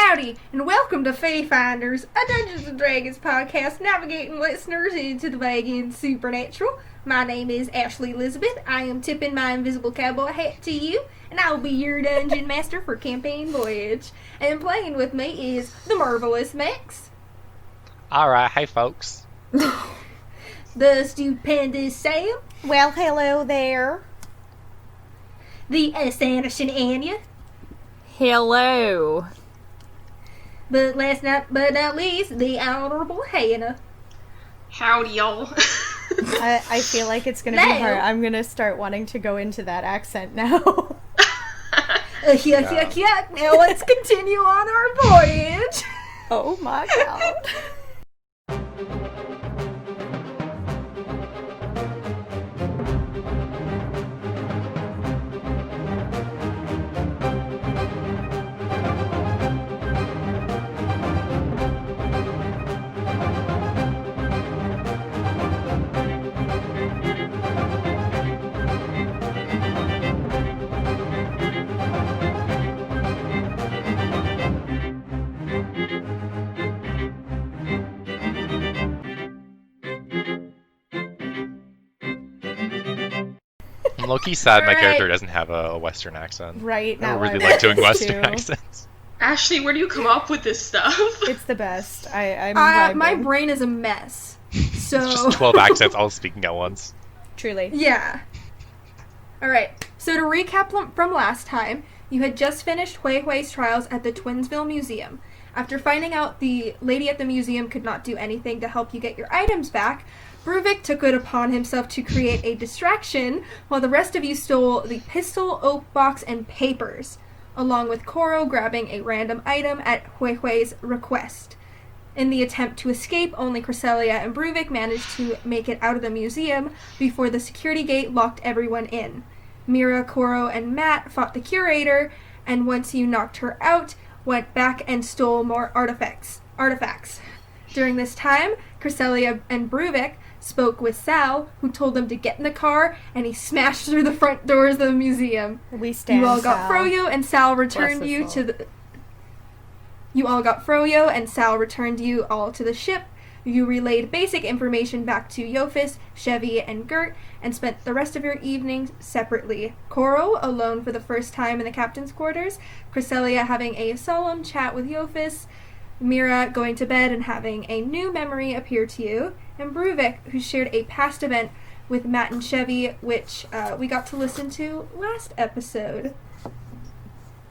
Howdy, and welcome to Fayfinders, a Dungeons & Dragons podcast navigating listeners into the vague and supernatural. My name is Ashley Elizabeth. I am tipping my invisible cowboy hat to you, and I will be your dungeon master for campaign Voyage. And playing with me is the marvelous Max. Alright, hey folks. The stupendous Sam. Well, hello there. The astonishing Anya. Hello. But last but not least, the honorable Hannah. Howdy, y'all. I feel like it's gonna be hard. I'm gonna start wanting to go into that accent now. Yuck. Now let's continue on our voyage. Oh my god. I'm low-key sad my character doesn't have a Western accent. Right, I now really like doing Western accents. Ashley, where do you come up with this stuff? It's the best. I'm my brain is a mess. So It's just 12 accents all speaking at once. Truly. Yeah. Alright, so to recap from last time, you had just finished Hui Hui's trials at the Twinsville Museum. After finding out the lady at the museum could not do anything to help you get your items back, Bruvik took it upon himself to create a distraction while the rest of you stole the pistol, oak box, and papers, along with Koro grabbing a random item at Hui Hui's request. In the attempt to escape, only Cresselia and Bruvik managed to make it out of the museum before the security gate locked everyone in. Mira, Koro, and Matt fought the curator, and once you knocked her out, went back and stole more artifacts. During this time, Cresselia and Bruvik spoke with Sal, who told them to get in the car, and he smashed through the front doors of the museum. We stand You all got Sal. Froyo, and Sal returned you to the... You all got Froyo, and Sal returned you all to the ship. You relayed basic information back to Yofis, Chevy, and Gert, and spent the rest of your evenings separately. Koro, alone for the first time in the captain's quarters, Cresselia having a solemn chat with Yofis, Mira going to bed and having a new memory appear to you, and Bruvik, who shared a past event with Matt and Chevy, which we got to listen to last episode.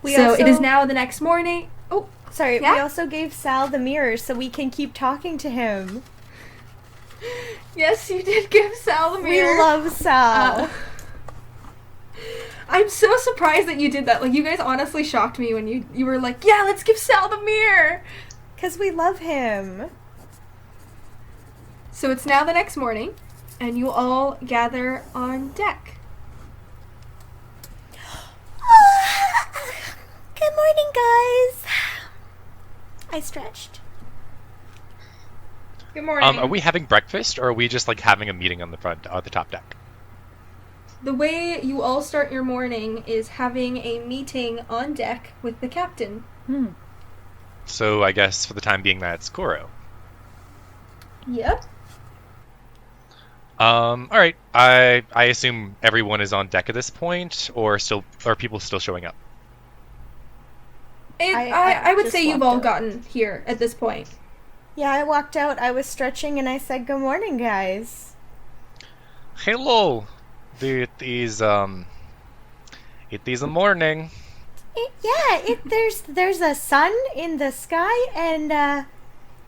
It is now the next morning. Oh, sorry, yeah? We also gave Sal the mirror so we can keep talking to him. Yes, you did give Sal the mirror. We love Sal. I'm so surprised that you did that. Like, you guys honestly shocked me when you were like, yeah, let's give Sal the mirror. Because we love him. So it's now the next morning, and you all gather on deck. Good morning, guys. I stretched. Good morning. Are we having breakfast, or are we just like having a meeting on the top deck? The way you all start your morning is having a meeting on deck with the captain. So I guess for the time being that's Koro. Yep. Alright. I assume everyone is on deck at this point, or are people still showing up? I would just say you've walked all out. gotten here at this point. Yeah, I walked out, I was stretching, and I said, good morning, guys. Hello. It is a morning. There's a sun in the sky, and,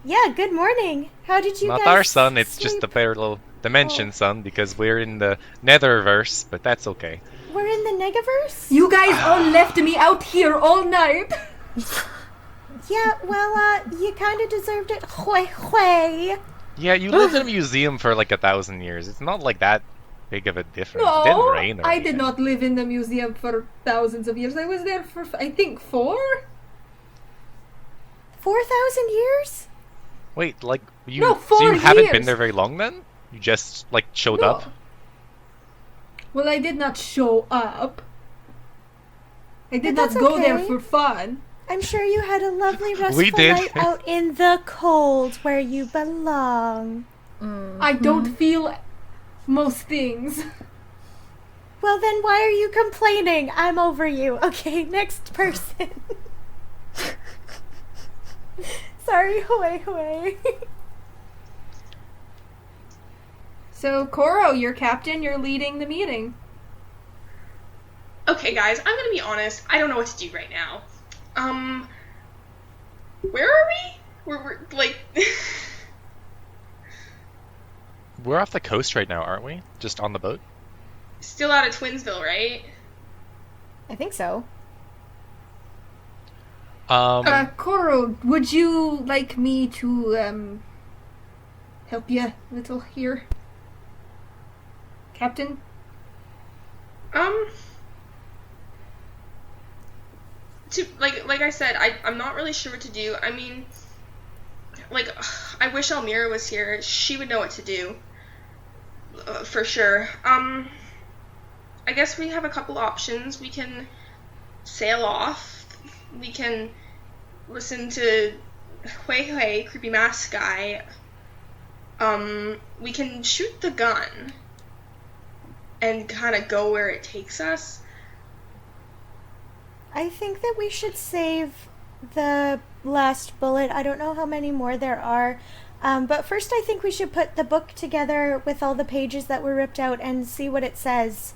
yeah, good morning. How did you Not guys our sun, it's just sleep? the parallel dimension sun, because we're in the netherverse, but that's okay. We're in the Negaverse? You guys all left me out here all night. Yeah, well, you kind of deserved it. Hui. Yeah, you lived in a museum for like 1,000 years. It's not like that big of a difference. It didn't No, rain or I anything. did not live in the museum for thousands of years. I was there for, I think, 4? 4,000 years? Wait, like you? No, so you 4 haven't been years. there very long then? You just like showed No. up? Well, I did not show up. I did But not that's go there okay. for fun. I'm sure you had a lovely restful We did. night out in the cold where you belong. I don't feel most things. Well, then why are you complaining? I'm over you. Okay, next person. Sorry, hooey. So, Koro, you're captain, you're leading the meeting. Okay, guys, I'm gonna be honest. I don't know what to do right now. Where are we? We're like... We're off the coast right now, aren't we? Just on the boat? Still out of Twinsville, right? I think so. Koro, would you like me to, help you a little here? Captain? Like I said, I'm not really sure what to do. I mean, like, I wish Elmira was here. She would know what to do. For sure. I guess we have a couple options. We can sail off. We can listen to Hui, Creepy Mask Guy. We can shoot the gun and kind of go where it takes us. I think that we should save the last bullet. I don't know how many more there are. But first I think we should put the book together with all the pages that were ripped out and see what it says.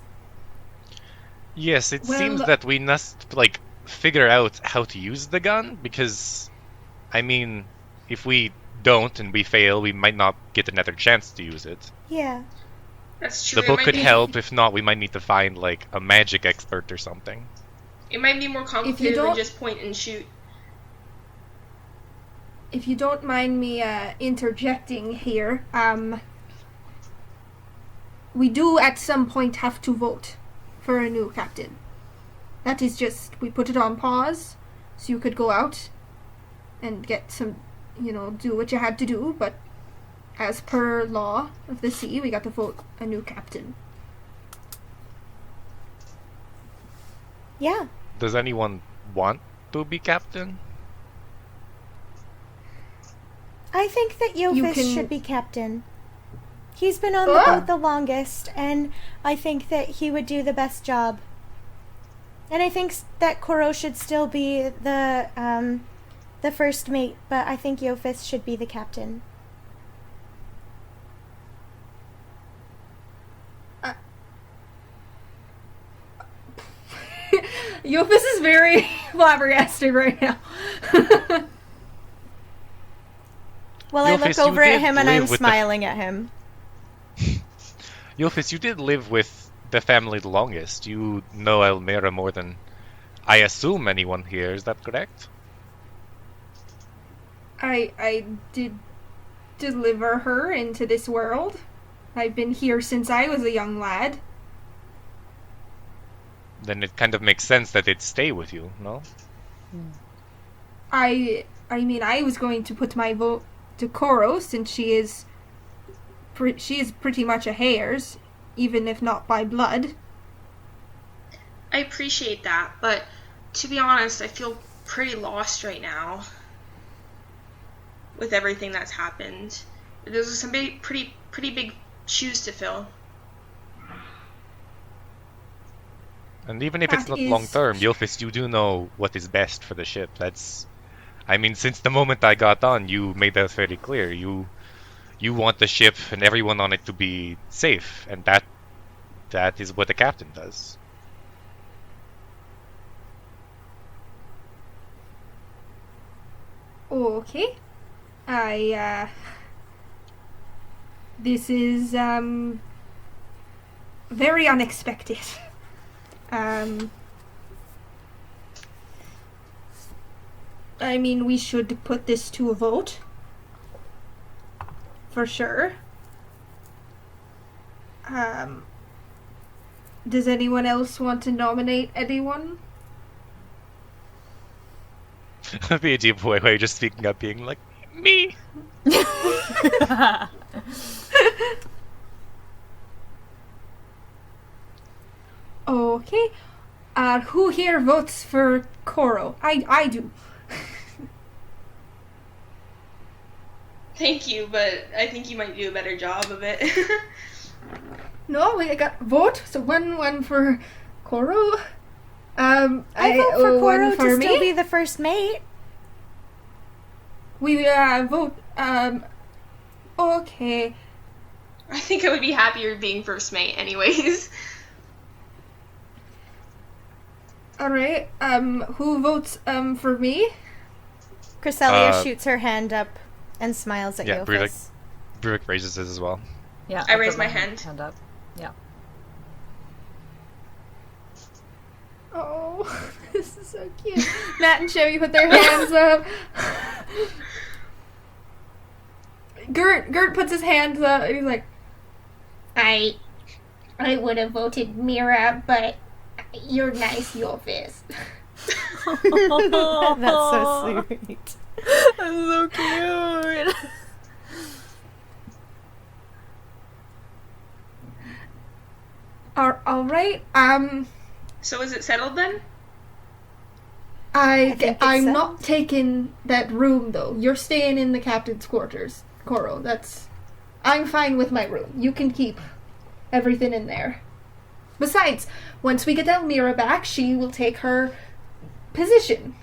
Yes, it Well, seems that we must, figure out how to use the gun, because, I mean, if we don't and we fail, we might not get another chance to use it. Yeah. That's true. The book It might could be- help, if not, we might need to find, a magic expert or something. It might be more complicated than don't- just point and shoot. If you don't mind me interjecting here, we do at some point have to vote for a new captain. That is just, we put it on pause so you could go out and get some, do what you had to do, but as per law of the sea, we got to vote a new captain. Yeah. Does anyone want to be captain? I think that You Yofis can- should be captain. He's been on the boat the longest, and I think that he would do the best job. And I think that Koro should still be the first mate, but I think Yofis should be the captain. Yofis is very flabbergasted right now. Well, I Yofis, look you over at did him and live I'm with the- smiling at him. Yofis, you did live with the family the longest. You know Elmira more than, I assume, anyone here. Is that correct? I did deliver her into this world. I've been here since I was a young lad. Then it kind of makes sense that it'd stay with you, no? I mean, I was going to put my vote to Koro since she is pretty much a Hayers, even if not by blood. I appreciate that, but to be honest, I feel pretty lost right now with everything that's happened. There's some pretty big shoes to fill. And even if it's That not is- long term, Yofis, you do know what is best for the ship. I mean, since the moment I got on, you made that very clear. You want the ship and everyone on it to be safe, and that is what the captain does. Okay. This is, very unexpected. I mean, we should put this to a vote. For sure. Does anyone else want to nominate anyone? The idea of Wei just speaking up, being like, me! Okay. Who here votes for Koro? I do. Thank you, but I think you might do a better job of it. No, we got vote, so one for Koro. I vote for Koro one for to me. still be the first mate. We vote. Okay. I think I would be happier being first mate anyways. All right. Who votes for me? Cresselia shoots her hand up and smiles at Yeah, Yofis. Bruvik raises his as well. Yeah. I I'll raise put my hand. Hand up. Yeah. Oh, this is so cute. Matt and Chevy put their hands up. Gert puts his hands up and he's like, I would have voted Mira, but you're nice, Yofis. That's so sweet. That's so cute. All right. So is it settled then? think it's I'm settled. not taking that room though. You're staying in the captain's quarters, Koro. I'm fine with my room. You can keep everything in there. Besides, once we get Elmira back, she will take her position.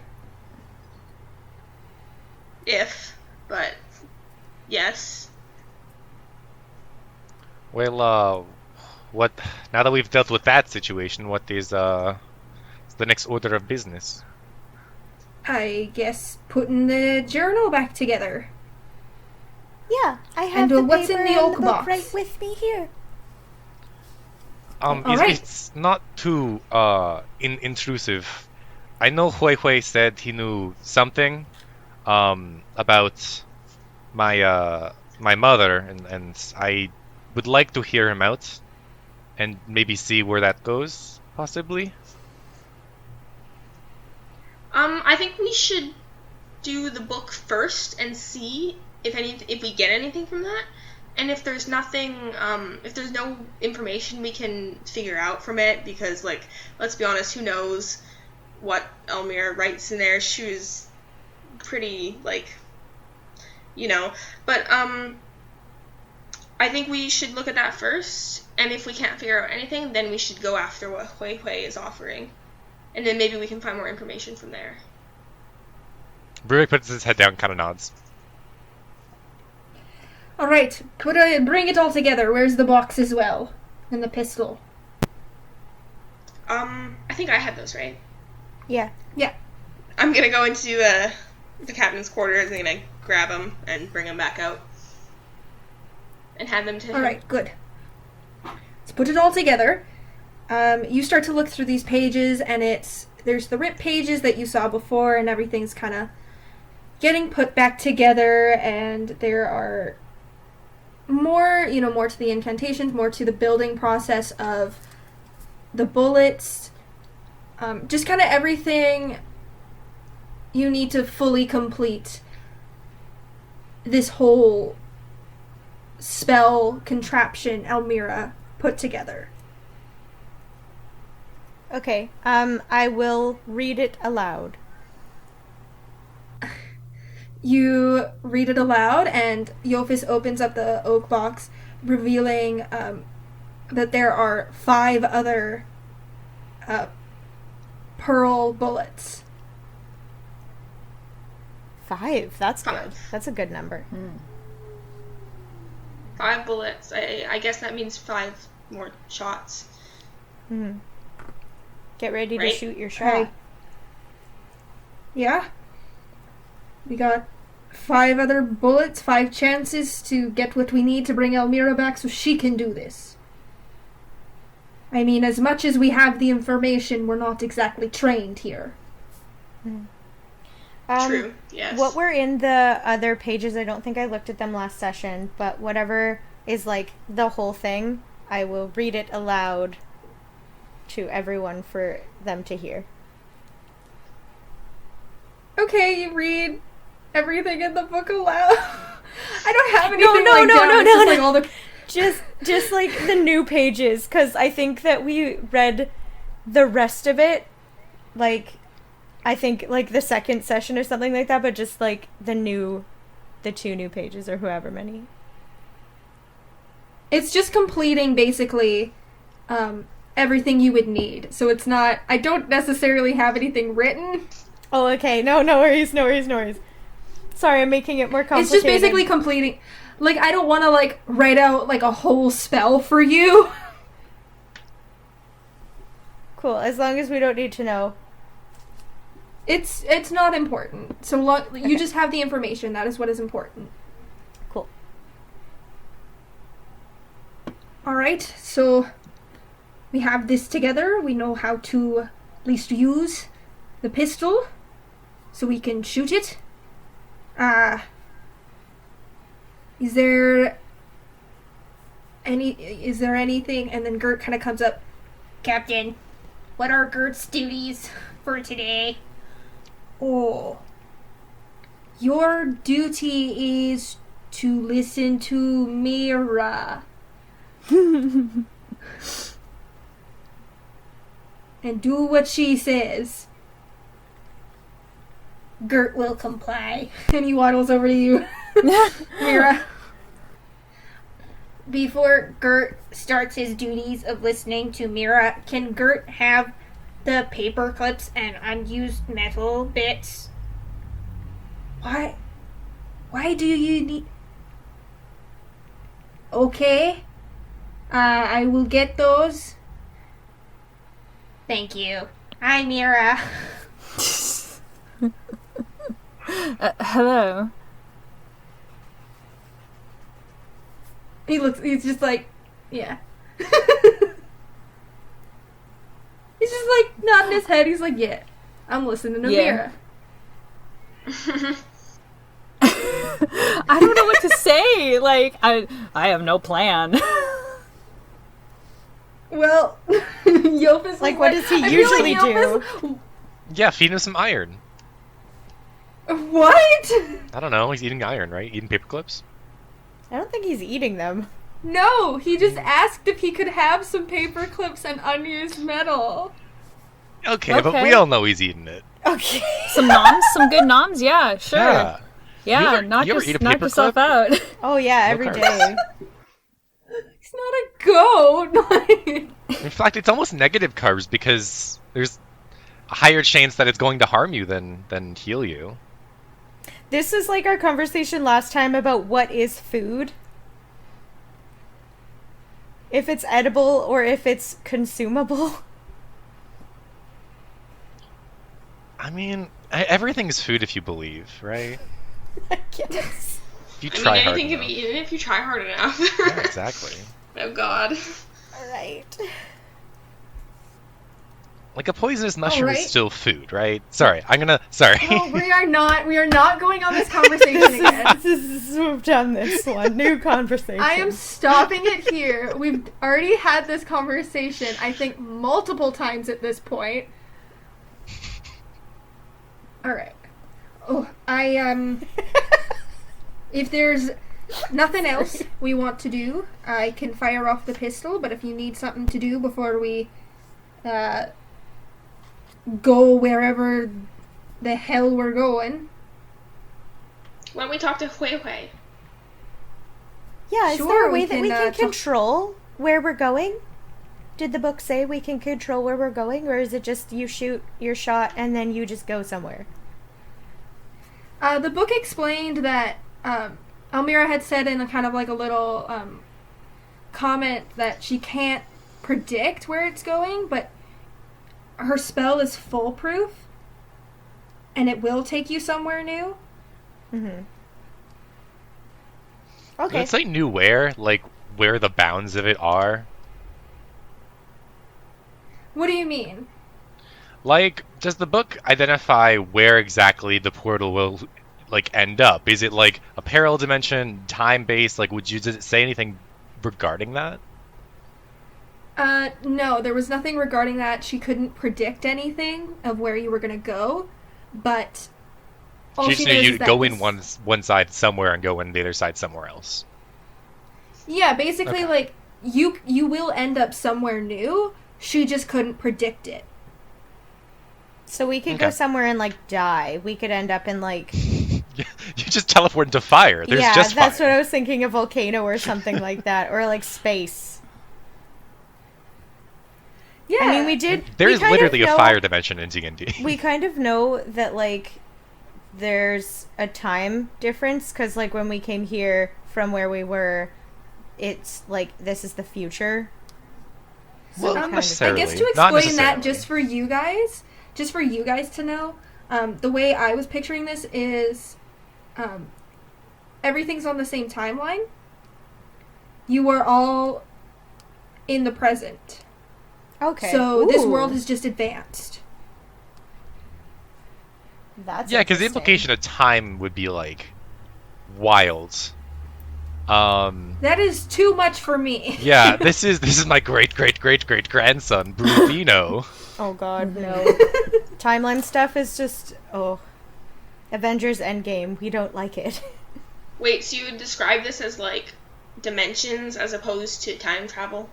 But yes. Well, what? Now that we've dealt with that situation, what is the next order of business? I guess putting the journal back together. Yeah, I have And, the what's in paper the and oak the book box? right with me here. Alright. It's not too intrusive. I know Hui Hui said he knew something about my mother, and I would like to hear him out and maybe see where that goes, possibly. I think we should do the book first and see if we get anything from that. And if there's nothing, if there's no information we can figure out from it, because, like, let's be honest, who knows what Elmira writes in there? She was pretty, like, But, I think we should look at that first, and if we can't figure out anything, then we should go after what Hui Hui is offering. And then maybe we can find more information from there. Bruvik puts his head down, kind of nods. All right, bring it all together. Where's the box as well, and the pistol? I think I had those, right? Yeah. Yeah. I'm gonna go into the captain's quarters and gonna grab them and bring them back out and hand them to him. All right, good. Let's put it all together. You start to look through these pages, and there's the ripped pages that you saw before, and everything's kind of getting put back together, and there are more to the incantations, more to the building process of the bullets, just kind of everything you need to fully complete this whole spell contraption Elmira put together. Okay. I will read it aloud. You read it aloud, and Yofis opens up the oak box, revealing that there are 5 other pearl bullets. 5. That's good. 5. That's a good number. 5 bullets. I guess that means 5 more shots. Hmm. Get ready to Right. shoot your shot. Okay. Yeah. We got 5 other bullets, 5 chances to get what we need to bring Elmira back so she can do this. I mean, as much as we have the information, we're not exactly trained here. True. Yes. What were in the other pages, I don't think I looked at them last session, but whatever is like the whole thing, I will read it aloud to everyone for them to hear. Okay, you read everything in the book aloud. I don't have anything No, like no, down. no, It's no, just no. like all the... Just like the new pages, because I think that we read the rest of it, like, I think, like, the second session or something like that, but just, like, the 2 new pages or however many. It's just completing, basically, everything you would need. So it's not... I don't necessarily have anything written. Oh, okay. No worries. Sorry, I'm making it more complicated. It's just basically completing... Like, I don't want to, like, write out, like, a whole spell for you. Cool, as long as we don't need to know. It's not important. So you just have the information. That is what is important. Cool. Alright, so we have this together. We know how to at least use the pistol so we can shoot it. Is there anything? And then Gert kind of comes up. Captain, what are Gert's duties for today? Oh, your duty is to listen to Mira. And do what she says. Gert will comply. And he waddles over to you, Mira. Before Gert starts his duties of listening to Mira, can Gert have the paper clips and unused metal bits? Why do you need... Okay. I will get those. Thank you. Hi, Mira. Hello. He's just like, yeah. He's just like nodding his head. He's like, yeah, I'm listening to Mira. I don't know what to say. Like, I have no plan. Well, Yopis is Like, what does he I feel usually like Yopis- Yeah, feed him some iron. What? I don't know. He's eating iron, right? Eating paper clips. I don't think he's eating them. No, he just asked if he could have some paper clips and unused metal. Okay, but Okay. we all know he's eating it. Okay. Some noms, some good noms. Yeah, sure. Yeah. Yeah, You ever- knock you ever eat a knock paper yourself clip? out. Oh yeah, every Okay. day. He's not a goat. In fact, it's almost negative carbs because there's a higher chance that it's going to harm you than heal you. This is like our conversation last time about what is food. If it's edible or if it's consumable. I mean, everything's food if you believe, right? I guess. If you I mean, try hard anything can enough. be eaten if you try hard enough. Yeah, exactly. Oh god. Alright. Like a poisonous mushroom Alright. is still food, right? Sorry, sorry. No, we are not going on this conversation again. This is we've done this one. New conversation. I am stopping it here. We've already had this conversation, I think, multiple times at this point. Alright. Oh, if there's nothing else we want to do, I can fire off the pistol, but if you need something to do before we, go wherever the hell we're going. Why don't we talk to Hui Hui? Yeah, is Sure, there a way we that we can, can talk- control where we're going? Did the book say we can control where we're going, or is it just you shoot your shot and then you just go somewhere? The book explained that Elmira had said in a kind of like a little comment that she can't predict where it's going, but her spell is foolproof, and it will take you somewhere new. Mm-hmm. Did Okay. it say new where? Like, where the bounds of it are? What do you mean? Like, does the book identify where exactly the portal will, like, end up? Is it, like, a parallel dimension, time-based? Like, does it say anything regarding that? No, there was nothing regarding that. She couldn't predict anything of where you were gonna go, but all She she just knew knows you'd is that go in this- one side somewhere and go in the other side somewhere else. Yeah, basically, Okay. like, you will end up somewhere new. She just couldn't predict it. So we could go Okay. somewhere and like die. We could end up in like You just teleport into fire. There's yeah, just that's fire. what I was thinking, a volcano or something like that, or like space. Yeah. I mean, we did. There we is kind of literally a know- fire dimension in D&D. We kind of know that like there's a time difference because like when we came here from where we were, it's like this is the future. Well, we not kind of- I necessarily. guess to Not explain that necessarily. just for you guys to know, the way I was picturing this is everything's on the same timeline. You are all in the present. Okay. So this Ooh, world has just advanced. That's Yeah, because the interesting. implication of time would be like wild. That is too much for me. Yeah, this is my great grandson, Bruvino. Oh God, no. Timeline stuff is just Avengers Endgame. We don't like it. Wait, so you would describe this as like dimensions as opposed to time travel?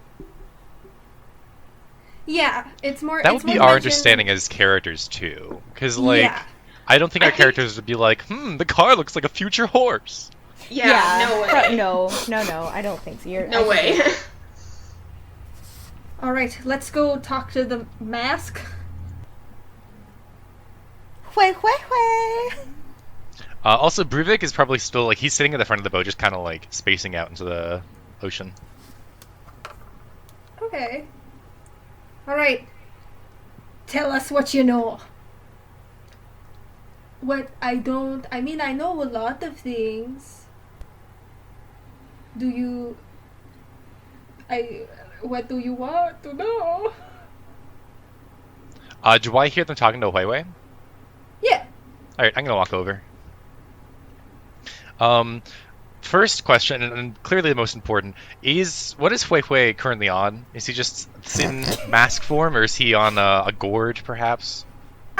Yeah, it's more. That it's would be more our mentioned- understanding as characters too, because like Yeah. I don't think our I think- characters would be like, the car looks like a future horse. Yeah, no way. No, I don't think so. No way. All right, let's go talk to the mask. Hway, hway, hway. Also, Bruvik is probably still like he's sitting at the front of the boat, just kind of like spacing out into the ocean. Okay. All right. Tell us what you know. What I don't. I mean, I know a lot of things. Do you. What do you want to know? Do I hear them talking to Huiwei? Yeah. All right, I'm gonna walk over. First question, and clearly the most important, is what is Huihui currently on? Is he just in mask form, or is he on a gourd, perhaps?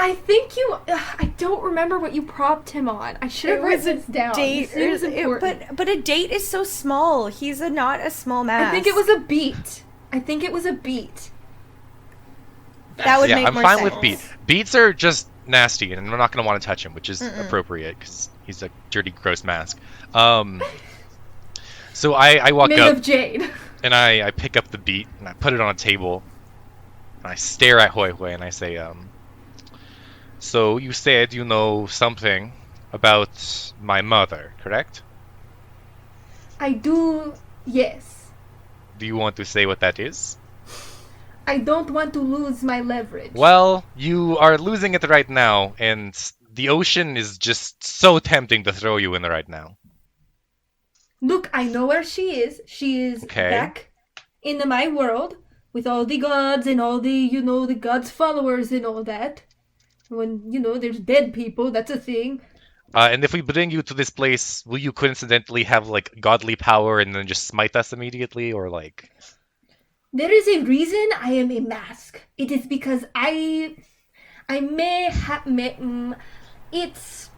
I think you. I don't remember what you propped him on. I should have written this down. Date, This seems important. but a date is so small. He's not a small mask. I think it was a beat. That would Yeah, make I'm more fine sense. with beat. Beats are just nasty, and we're not gonna want to touch him, which is appropriate because he's a dirty, gross mask. So I walk Mid up of Jade. and I pick up the beat and I put it on a table and I stare at Huihui and I say, so you said you know something about my mother, correct? I do. Yes. Do you want to say what that is? I don't want to lose my leverage. Well, you are losing it right now, and the ocean is just so tempting to throw you in right now. Look, I know where she is. She is Okay. back in my world with all the gods and all the, the gods' followers and all that. When, there's dead people, that's a thing. And if we bring you to this place, will you coincidentally have like godly power and then just smite us immediately, or like? There is a reason I am a mask. It is because I may have it's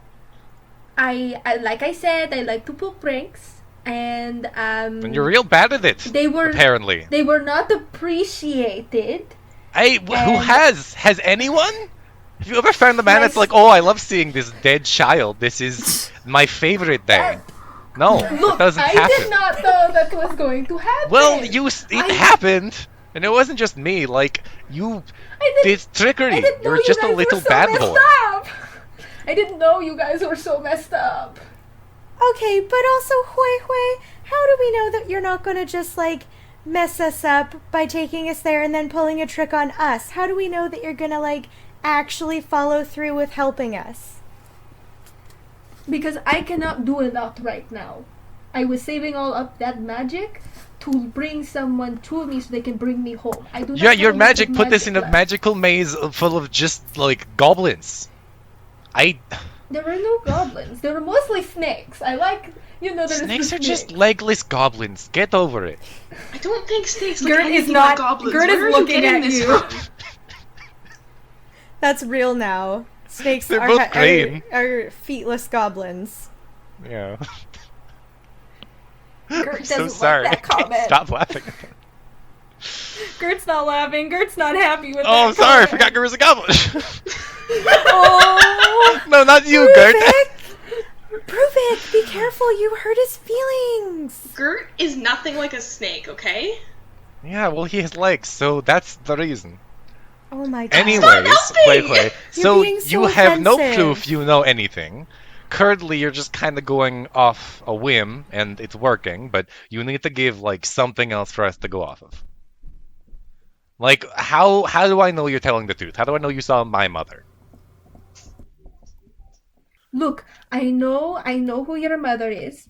I like I said, I like to pull pranks, and And you're real bad at it. they were Apparently. they were not appreciated. Hey, who And- has? Has anyone? Have you ever found a man that's like, oh, I love seeing this dead child. This is my favorite thing. No, it Look, doesn't I happen. did not know that was going to happen. Well, it I- happened, and it wasn't just me. Like you I did trickery. I didn't know You're you just a guys little were so bad messed boy. up. I didn't know you guys were so messed up. Okay, but also, Huihui, how do we know that you're not going to just, like, mess us up by taking us there and then pulling a trick on us? How do we know that you're going to, like, actually follow through with helping us? Because I cannot do a lot right now. I was saving all up that magic to bring someone to me so they can bring me home. I do not Yeah, have your a lot magic of put this in a left. magical maze full of just like goblins. There were no goblins. There were mostly snakes. I like, there's Snakes the are just snake. legless goblins. Get over it. I don't think snakes look Gert is anything not- like goblins. Gert is Where are you looking getting at this you. from? That's real now. Snakes They're are, both green. are feetless goblins. Yeah. Gert I'm so doesn't sorry. like that comment. Stop laughing. Gert's not laughing. Gert's not happy with Oh, that sorry, I comment. forgot Guru was a goblin. Oh, No, not you, Gert. Prove it! Be careful, you hurt his feelings! Gert is nothing like a snake, okay? Yeah, well, he has legs, so that's the reason. Oh my god. Anyways, helping! Wei, so being so you have no offensive. proof you know anything. Currently, you're just kind of going off a whim, and it's working, but you need to give, like, something else for us to go off of. Like, how do I know you're telling the truth? How do I know you saw my mother? Look, I know who your mother is.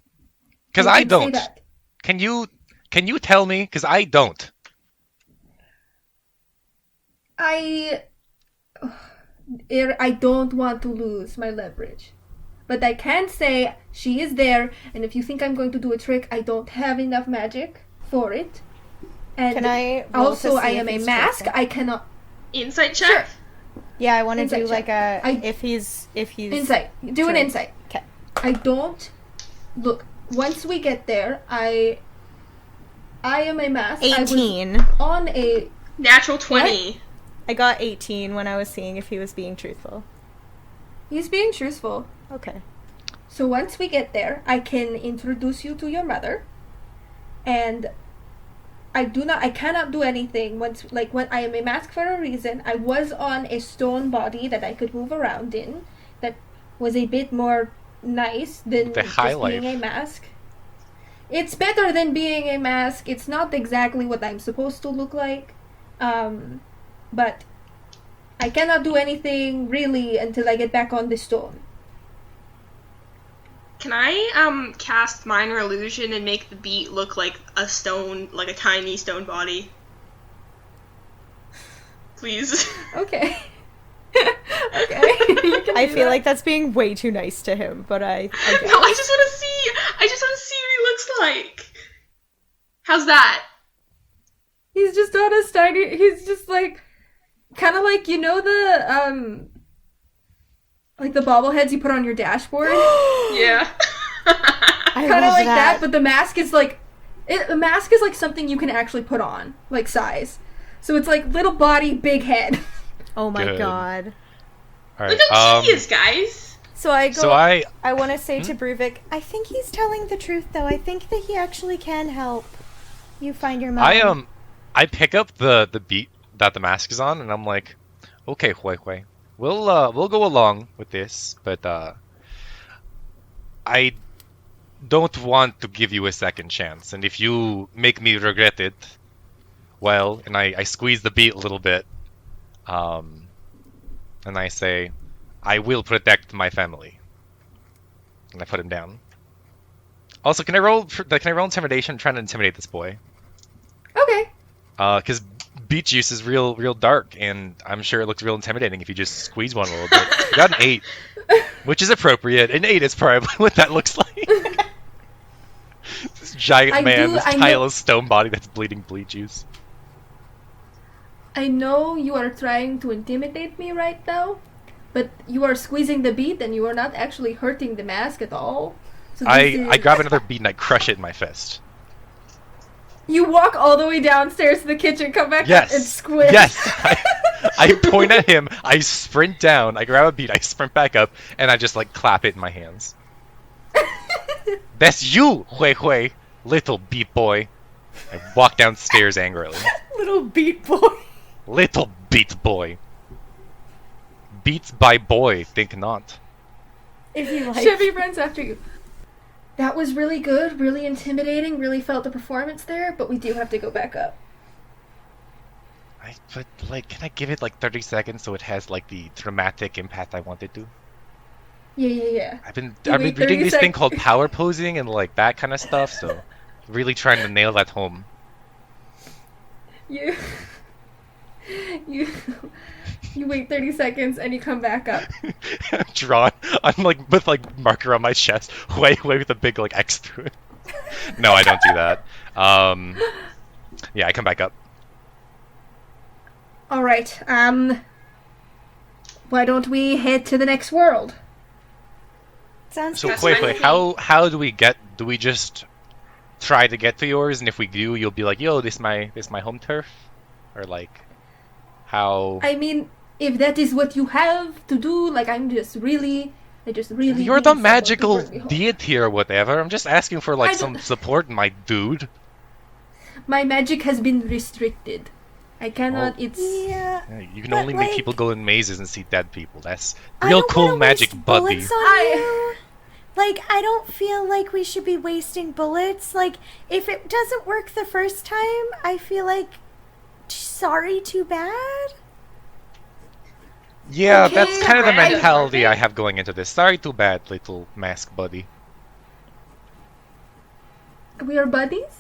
Because You I can say don't. that. Can you tell me? Because I don't. I don't want to lose my leverage. But I can say she is there, and if you think I'm going to do a trick, I don't have enough magic for it. And Can I roll also, to see I if am a he's mask. truthful? I cannot. Insight check? Sure. Yeah, I want to Insight do check. like a I- if he's Insight. Do an True. insight. 'Kay. I don't. Once we get there, I am a mask. 18. I was on a. Natural 20. I got 18 when I was seeing if he was being truthful. He's being truthful. Okay. So once we get there, I can introduce you to your mother, and I cannot do anything when I am a mask for a reason. I was on a stone body that I could move around in, that was a bit more nice than The just high being life. a mask. It's better than being a mask. It's not exactly what I'm supposed to look like, but I cannot do anything really until I get back on the stone. Can I cast minor illusion and make the beat look like a stone, like a tiny stone body? Please. Okay. Okay. You can I do feel that. like that's being way too nice to him, but I No, guess. I just want to see. I just want to see what he looks like. How's that? He's just on a tiny. He's just like, kind of like the like the bobbleheads you put on your dashboard, Yeah. I kind love of like that. But the mask is like, the mask is like something you can actually put on, like size. So it's like little body, big head. Oh my Good. god. All Look right. how cute he is, guys. So I go. So I want to say to Bruvik, I think he's telling the truth, though. I think that he actually can help you find your mom. I pick up the beat that the mask is on, and I'm like, okay, Hui, we'll go along with this, but I don't want to give you a second chance, and if you make me regret it, well, and I squeeze the beat a little bit, and I say, I will protect my family, and I put him down. Also, can I roll intimidation? I'm trying to intimidate this boy. Okay. Because beet juice is real dark, and I'm sure it looks real intimidating if you just squeeze one a little bit. I got an 8, which is appropriate. An 8 is probably what that looks like. This giant this tireless stone body that's bleeding bleed juice. I know you are trying to intimidate me right now, but you are squeezing the bead and you are not actually hurting the mask at all. So I grab another bead and I crush it in my fist. You walk all the way downstairs to the kitchen, come back Yes. up and squish. Yes. I point at him. I sprint down. I grab a bead. I sprint back up, and I just like clap it in my hands. That's you, Hui, little beat boy. I walk downstairs angrily. Little beat boy. Little beat boy. Beats by boy, think not. If you like. Chevy runs after you. That was really good, really intimidating, really felt the performance there, but we do have to go back up. But like, can I give it like 30 seconds so it has like the dramatic impact I want it to? Yeah. I've been You wait reading 30 this thing sec- called power posing and like that kind of stuff, so really trying to nail that home. You wait 30 seconds and you come back up. I'm drawn. I'm like with like marker on my chest, way with a big like X through it. No, I don't do that. Yeah, I come back up. All right. Why don't we head to the next world? Sounds So good. wait, how do we get? Do we just try to get to yours, and if we do, you'll be like, "Yo, this my home turf," or like, how? I mean, if that is what you have to do, like I just really You're need the someone to magical bring me home. deity or whatever. I'm just asking for like I some don't- support, my dude. My magic has been restricted. I cannot. Oh. It's Yeah. Yeah, you can But, only make like- people go in mazes and see dead people. That's I real don't cool wanna magic, waste buddy. bullets on you. Like, I don't feel like we should be wasting bullets. Like, if it doesn't work the first time, I feel like, sorry, too bad. Yeah, Okay, that's kind of the right. mentality I have going into this. Sorry, too bad, little mask buddy. we are buddies.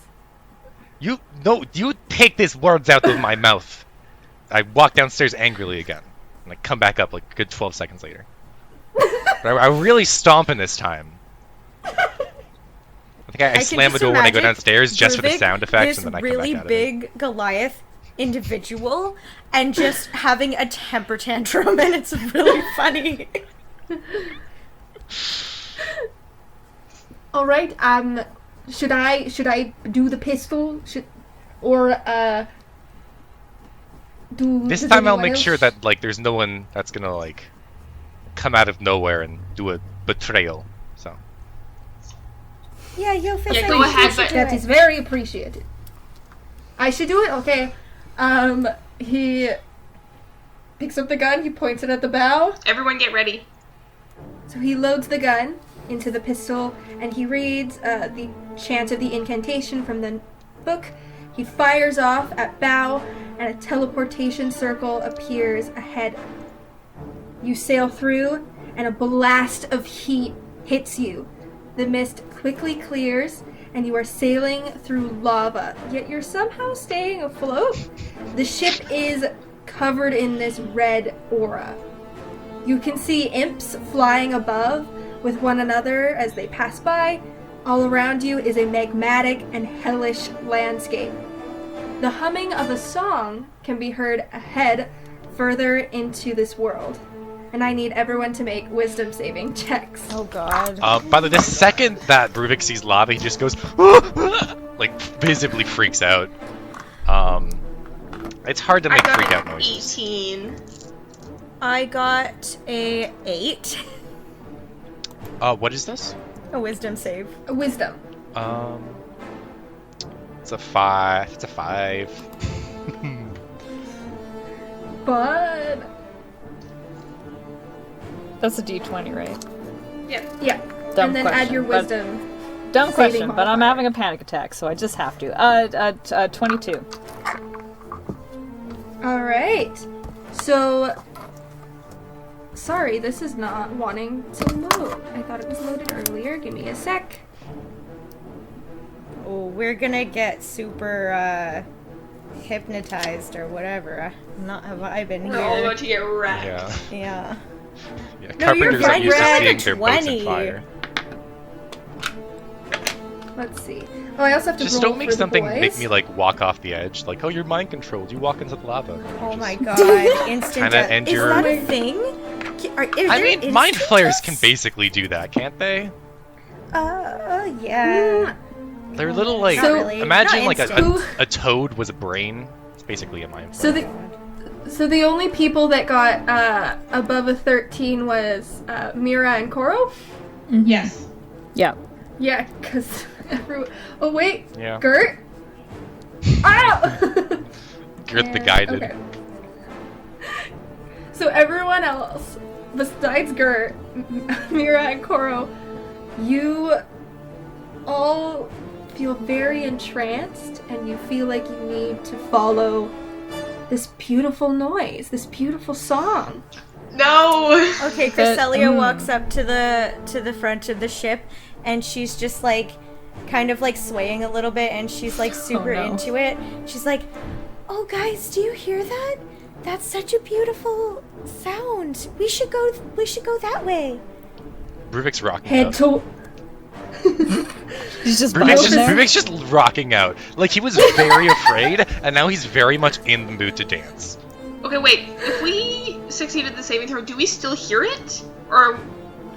You take these words out of my mouth. I walk downstairs angrily again, and I come back up like a good 12 seconds later. But I really stomping this time. I think I can slam the just door when I go imagine downstairs just for the Ruvik, sound effects, this and then I really come back out of it. big Goliath individual, and just having a temper tantrum, and it's really funny. All right. Should I do the pistol? Do This does time I'll anyone make else? sure that like there's no one that's gonna like come out of nowhere and do a betrayal. So Yeah, Yofis, Yeah, I go think ahead, you should but- do That it. is very appreciated. I should do it. Okay. He picks up the gun. He points it at the bow. Everyone get ready. So he loads the gun into the pistol and he reads the chant of the incantation from the book. He fires off at bow and a teleportation circle appears ahead. You sail through and a blast of heat hits you. The mist quickly clears and you are sailing through lava, yet you're somehow staying afloat. The ship is covered in this red aura. You can see imps flying above with one another as they pass by. All around you is a magmatic and hellish landscape. The humming of a song can be heard ahead further into this world. And I need everyone to make wisdom saving checks. Oh god. by the second that Ruvik sees lava, he just goes like visibly freaks out. It's hard to I make got freak out an noises. 18. I got a 8. What is this? A wisdom save. Wisdom. It's a 5. It's a 5. But That's a D20, right? Yeah. yeah. Dumb and then question, add your but- wisdom. Dumb Saving question, but I'm modifier. having a panic attack, so I just have to. 22. All right. So, sorry, this is not wanting to load. I thought it was loaded earlier. Give me a sec. Oh, we're gonna get super hypnotized or whatever. I'm not vibing We're all here. about to get wrecked. Yeah. Yeah. Yeah. No, you're Carpenters are fine, used to you're seeing like a their boats on 20. fire. Let's see. Oh, I also have to Just roll don't make for the something boys. make me like walk off the edge. Like, oh, you're mind controlled. You walk into the lava. Oh my Just- god. Instant Kinda death. end Is your- that a thing? I mean, mind flayers can basically do that, can't they? Yeah. They're little like So- imagine Not like instant. a toad was a brain. It's basically a mind So flayer. So the only people that got above a 13 was Mira and Koro? Yes. Yeah. Yeah, because everyone... Oh, wait. Yeah. Gert? Ow! Gert the And- guided. okay. So everyone else, besides Gert, Mira and Koro, you all feel very entranced and you feel like you need to follow this beautiful noise, this beautiful song. No. Okay, Cresselia walks up to the front of the ship, and she's just like, kind of like swaying a little bit, and she's like super no. into it. She's like, "Oh, guys, do you hear that? That's such a beautiful sound. We should go that way." Ruvik's rocking Head out. to... He's just Ruvik's vibing there. just rocking out. Like he was very afraid, and now he's very much in the mood to dance. Okay, wait. If we succeeded the saving throw, do we still hear it? Or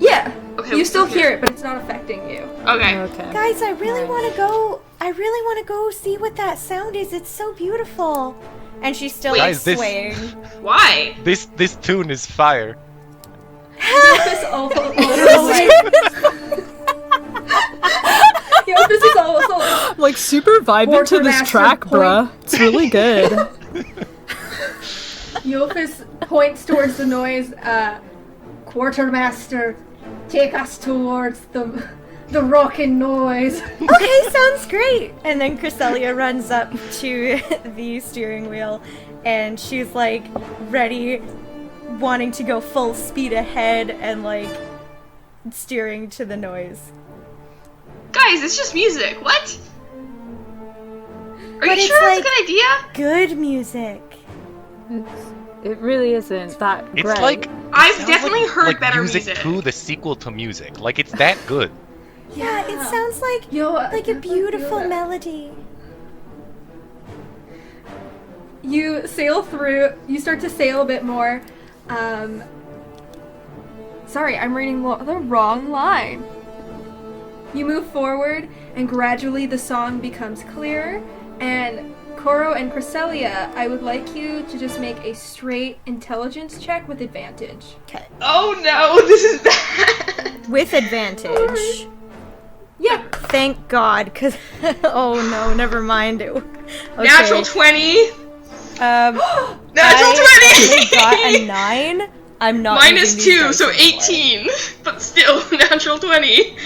Yeah, Okay, you still okay. hear it, but it's not affecting you. okay. Okay. Guys, I really want to go. I really want to go see what that sound is. It's so beautiful. And she's still Guys, this- swaying. Why? This tune is fire. Yopis also like Yopis is also Like, super vibing to this Quartermaster track, point. bruh. It's really good. Yopis points towards the noise. Quartermaster, take us towards the rocking noise. Okay, sounds great. And then Cresselia runs up to the steering wheel and she's like ready, wanting to go full speed ahead and like steering to the noise. Guys, it's just music. What? Are But you it's sure that's like- a good idea? Good music. It really isn't that It's great. like I've sounds definitely like, heard like better music music. 2, the sequel to music. Like it's that good. Yeah, it sounds like I a feel beautiful that. melody. You sail through. You start to sail a bit more. Sorry, I'm reading the wrong line. You move forward, and gradually the song becomes clearer. And Koro and Cresselia, I would like you to just make a straight intelligence check with advantage. Okay. Oh no, this is bad. With advantage. Yeah. Thank God, because oh no, never mind. Okay. Natural 20. I Natural 20. got a 9. I'm not. Minus using these 2, dice so anymore. 18. But still, natural 20.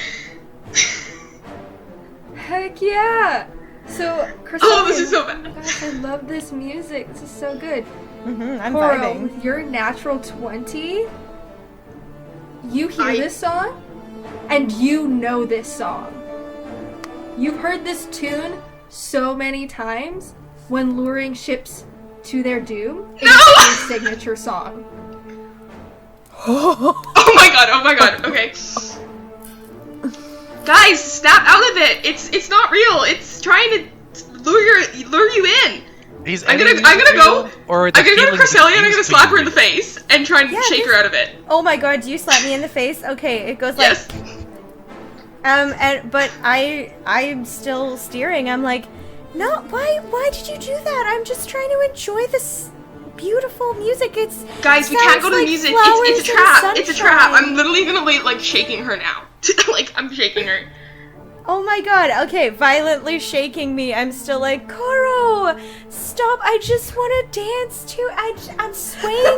Heck yeah. So Cresselia. Oh, this is so bad. Gosh, I love this music. This is so good. I'm Koro, vibing. with your natural 20, you hear this song, and you know this song. You've heard this tune so many times when luring ships to their doom. It's your signature song. Oh my god, okay. Guys, snap out of it! It's not real. It's trying to lure you in. These I'm gonna enemies go. real, or I'm gonna go to feelings Cresselia and I'm gonna diffused slap to her in the you? face and try and Yeah, shake her out of it. Oh my God! Do you slap me in the face? Okay, it goes like. Yes. But I'm still steering. I'm like, no. Why did you do that? I'm just trying to enjoy this beautiful music. It's Guys, we can't go to the like music. flowers It's a and trap. It's a trap. sunshine. I'm literally gonna like shaking her now. Like I'm shaking her. Oh my God. Okay, violently shaking me. I'm still like, Koro, stop. I just want to dance too. I'm swaying.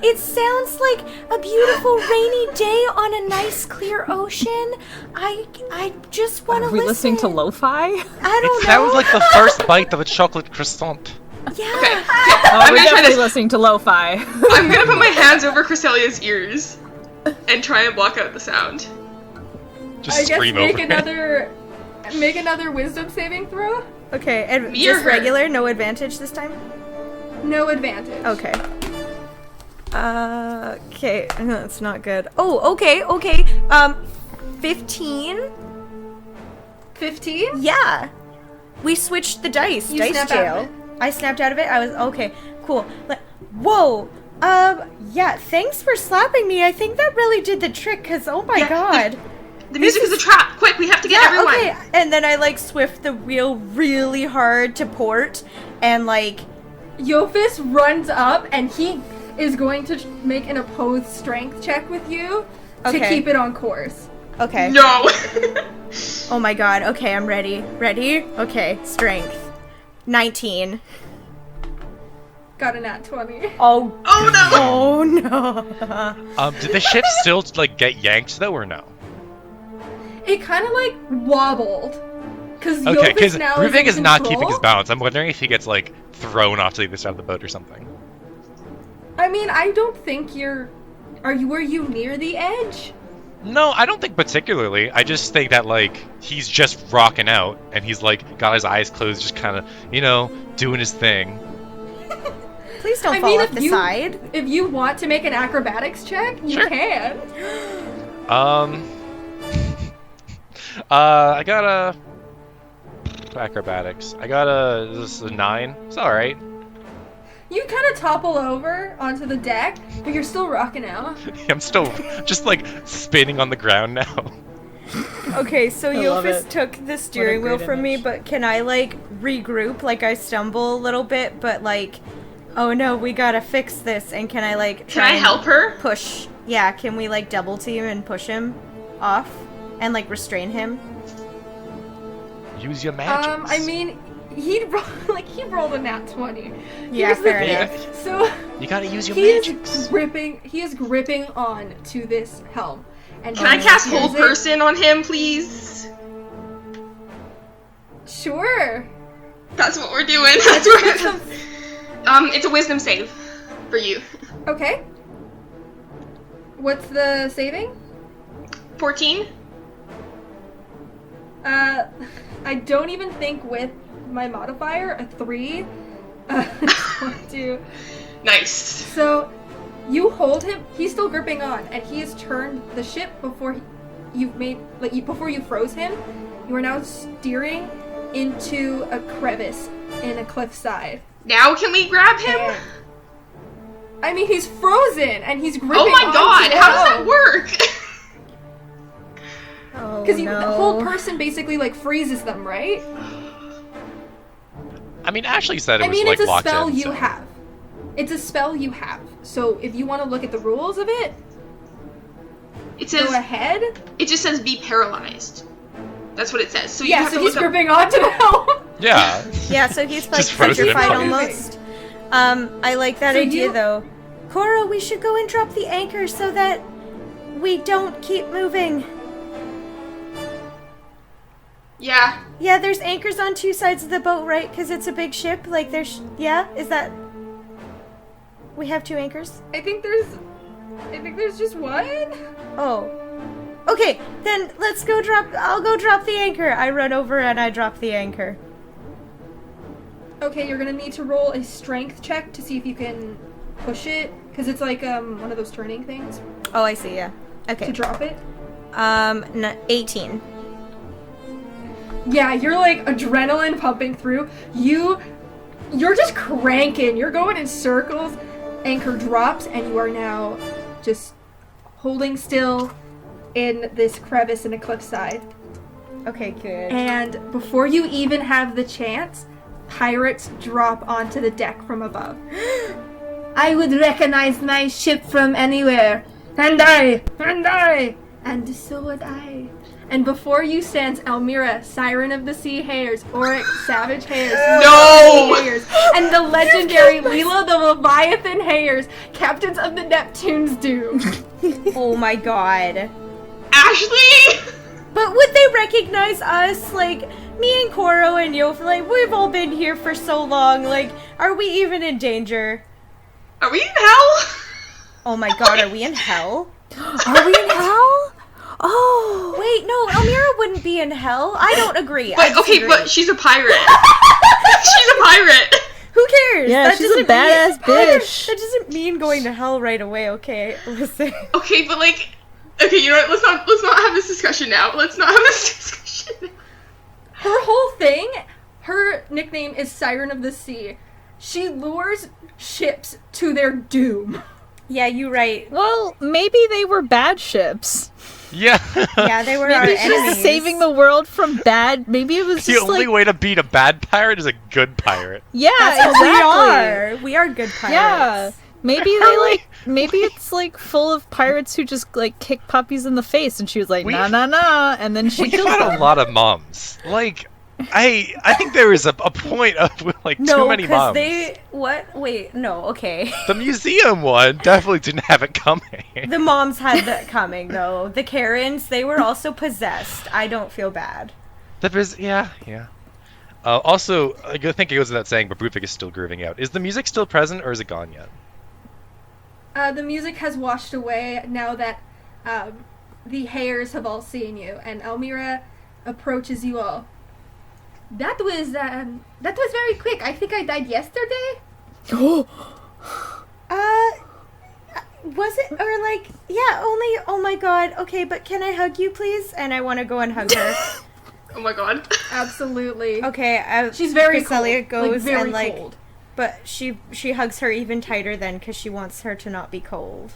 It sounds like a beautiful rainy day on a nice clear ocean. I just want to Are we listen. listening to lo-fi? I It don't know. sounds like the first bite of a chocolate croissant. Yeah. Okay. Oh, I'm we're gonna try definitely to. listening to lo-fi. I'm gonna put my hands over Cresselia's ears and try and block out the sound. Just I guess scream make over it. make another wisdom saving throw. Okay, and Me or just her? regular, no advantage this time? No advantage. Okay. Okay, no, that's not good. Oh, okay. 15? 15? Yeah. We switched the dice. You dice snap out jail. of it. I snapped out of it. I was okay. Cool. Whoa. Yeah, thanks for slapping me. I think that really did the trick cuz oh my Yeah. god. The music is a trap. Quick, we have to get everyone. Okay. And then I like swift the wheel really hard to port and like Yofis runs up and he is going to make an opposed strength check with you to Okay. keep it on course. okay. No. Oh my god. Okay, I'm ready. Ready? Okay, strength. 19. Got a nat 20. Oh. Oh no. Oh no. Did the ship still like get yanked though, or no? It kind of like wobbled. Because Okay, because now Ruvik is is in not control. keeping his balance. I'm wondering if he gets like thrown off to the other side of the boat or something. I mean, I don't think you're. Were you near the edge? No, I don't think particularly. I just think that like he's just rocking out and he's like got his eyes closed, just kind of doing his thing. Please don't I fall mean, off the side. If you want to make an acrobatics check, you Sure. can. I got a acrobatics. I got this is a 9. It's all right. You kind of topple over onto the deck, but you're still rocking out. I'm still just like spinning on the ground now. Okay, so I love Yofus it. took the steering wheel great from me, image. but can I, like, regroup? Like, I stumble a little bit, but, like, oh no, we gotta fix this, and can I, like, Can try I and help her? push? Yeah, can we, like, double team and push him off? And, like, restrain him? Use your magic. I mean, he rolled a nat 20. Yeah, Here's the fair thing. enough. So You gotta use your he is magics. gripping on to this helm. And Can I cast here's hold it. person on him, please? Sure. That's what we're doing. That's what it's a wisdom save for you. Okay. What's the saving? 14? I don't even think with my modifier, a 3. It's going to... Nice. So, you hold him, he's still gripping on, and he has turned the ship before before you froze him. You are now steering into a crevice in a cliffside. Now can we grab him? And- I mean, he's frozen, and he's gripping Oh my onto god, the how does that helm. work? Oh, Because no. the whole person basically, like, freezes them, right? I mean, Ashley said it I was mean, like it's a locked spell in. you so- have. It's a spell you have. So if you want to look at the rules of it, It says, go ahead. it just says be paralyzed. That's what it says. So you Yeah, have so to he's look up. gripping onto the helm. Yeah. Yeah, so he's, like, Just frozen in petrified place. almost. I like that So idea, you- though. Cora, we should go and drop the anchor so that we don't keep moving. Yeah. Yeah, there's anchors on two sides of the boat, right? Because it's a big ship. Like, there's... Yeah? Is that... We have 2 anchors? I think there's just one. Oh. Okay, then let's go drop... I'll go drop the anchor. I run over and I drop the anchor. Okay, you're gonna need to roll a strength check to see if you can push it, because it's like one of those turning things Oh, I see, yeah. Okay. to drop it. 18. Yeah, you're like adrenaline pumping through. You're just cranking. You're going in circles. Anchor drops, and you are now just holding still in this crevice in a cliffside. Okay, good. And before you even have the chance, pirates drop onto the deck from above. I would recognize my ship from anywhere. And I. And so would I. And before you stands Elmira, Siren of the Sea Hares, Oric, Savage Hares, No! Sea Hares, and the legendary Leela the Leviathan Hares, captains of the Neptune's Doom. Oh my god. Ashley! But would they recognize us? Like, me and Koro and Yof, like, we've all been here for so long. Like, are we even in danger? Are we in hell? Oh my god, are we in hell? Are we in hell? Oh. Wait, no, Elmira wouldn't be in hell. I don't agree. I But, okay, disagree. but she's a pirate. She's a pirate. Who cares? Yeah, she's a doesn't badass mean, bitch. That doesn't mean going to hell right away, okay? Listen. Okay, but like, okay, you know what? Let's not have this discussion now. Let's not have this discussion. Her whole thing, her nickname is Siren of the Sea. She lures ships to their doom. Yeah, you're right. Well, maybe they were bad ships. Yeah. Yeah, they were our Maybe she's enemies. saving the world from bad. Maybe it was The just only like, way to beat a bad pirate is a good pirate. yeah, That's exactly. what we are. We are good pirates. Yeah. Maybe they like. Maybe it's like full of pirates who just like kick puppies in the face, and she was like, We- nah, nah, nah, and then she We killed had a them. lot of moms. Like, I think there is a point of like No, too many because moms. they... What? Wait, no, okay. The museum one definitely didn't have it coming. The moms had that coming, though. The Karens, they were also possessed. I don't feel bad. Yeah. Also, I think it goes without saying, but Brutvic is still grooving out. Is the music still present, or is it gone yet? The music has washed away now that the hares have all seen you, and Elmira approaches you all. That was very quick. I think I died yesterday. Was it, or like, yeah, only, oh my god, okay, but can I hug you, please? And I want to go and hug her. Oh my god. Absolutely. Okay, She's very Cresselia cold. goes very and, like, cold. but she hugs her even tighter then, because she wants her to not be cold.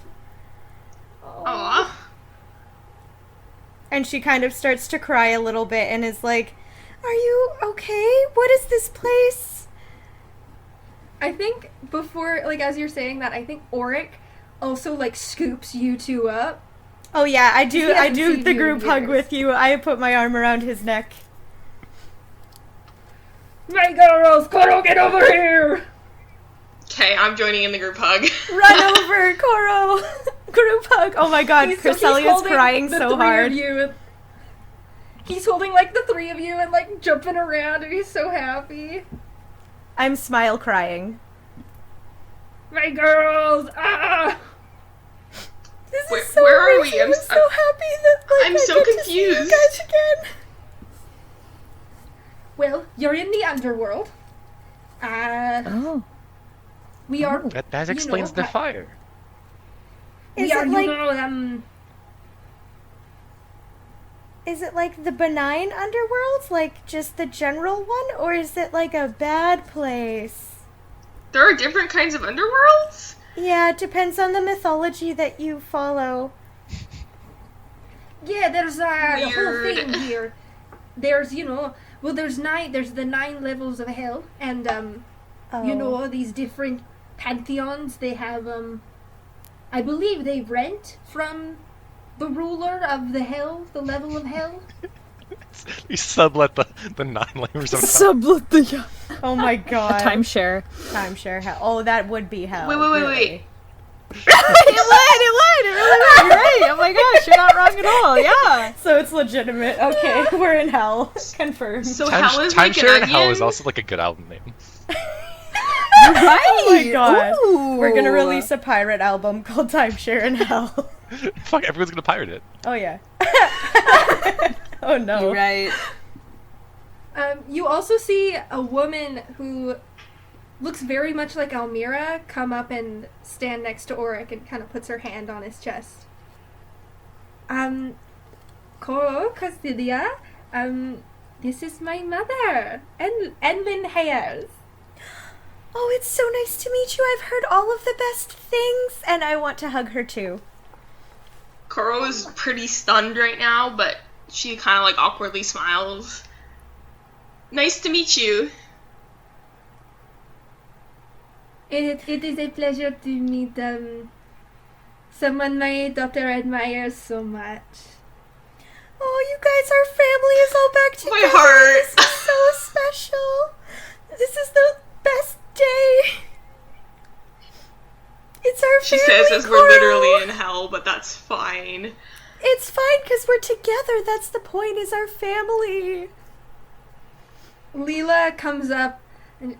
Aw. And she kind of starts to cry a little bit and is like, "Are you okay? What is this place?" I think before, like, as you're saying that, I think Auric also, like, scoops you two up. Oh yeah, I do hasn't seen the you in group hug years. with you. I put my arm around his neck. My girls, Koro, get over here! Okay, I'm joining in the group hug. Run over, Koro! Group hug! Oh my god, He's Cresselia's holding crying the so three hard. of you and- he's holding, like, the three of you and, like, jumping around, and he's so happy. I'm smile crying. My girls! Ah! This Where- is so where are we? amazing. I'm I'm s- so happy that like, I'm I so get to see you confused. guys again. Well, you're in the underworld. Oh. We are... That you explains know, the fire. Is we are, it like you know, is it like the benign underworld, like just the general one, or is it like a bad place? There are different kinds of underworlds? Yeah, it depends on the mythology that you follow. yeah, there's a whole Weird. thing here. There's, you know, well, there's the 9 levels of hell, and, Oh. you know, these different pantheons, they have, I believe they rent from the ruler of the hell, the level of hell. You sublet the 9 layers of hell. Sublet the Oh my god. timeshare. Timeshare hell. Oh, that would be hell. Wait. really. It really would. You're right. Oh my gosh, you're not wrong at all. Yeah. So it's legitimate. Okay, we're in hell. Confirmed. So hell is like an Timeshare and onion? Hell is also like a good album name. Right. Oh my god. Ooh. We're gonna release a pirate album called Timeshare in Hell. Fuck, everyone's gonna pirate it. Oh yeah. Oh no. You're right. You also see a woman who looks very much like Almira come up and stand next to Auric and kind of puts her hand on his chest. Koro, Castilia, this is my mother, Enlin Hayes. Oh, it's so nice to meet you. I've heard all of the best things, and I want to hug her too. Koro is pretty stunned right now, but she kind of like awkwardly smiles. Nice to meet you. It is a pleasure to meet someone my daughter admires so much. Oh, you guys, our family is all back together. My heart. This is so special. This is the best day. It's our She family, says as we're Koro. literally in hell, but that's fine. It's fine because we're together. That's the point. Is our family. Leela comes up and,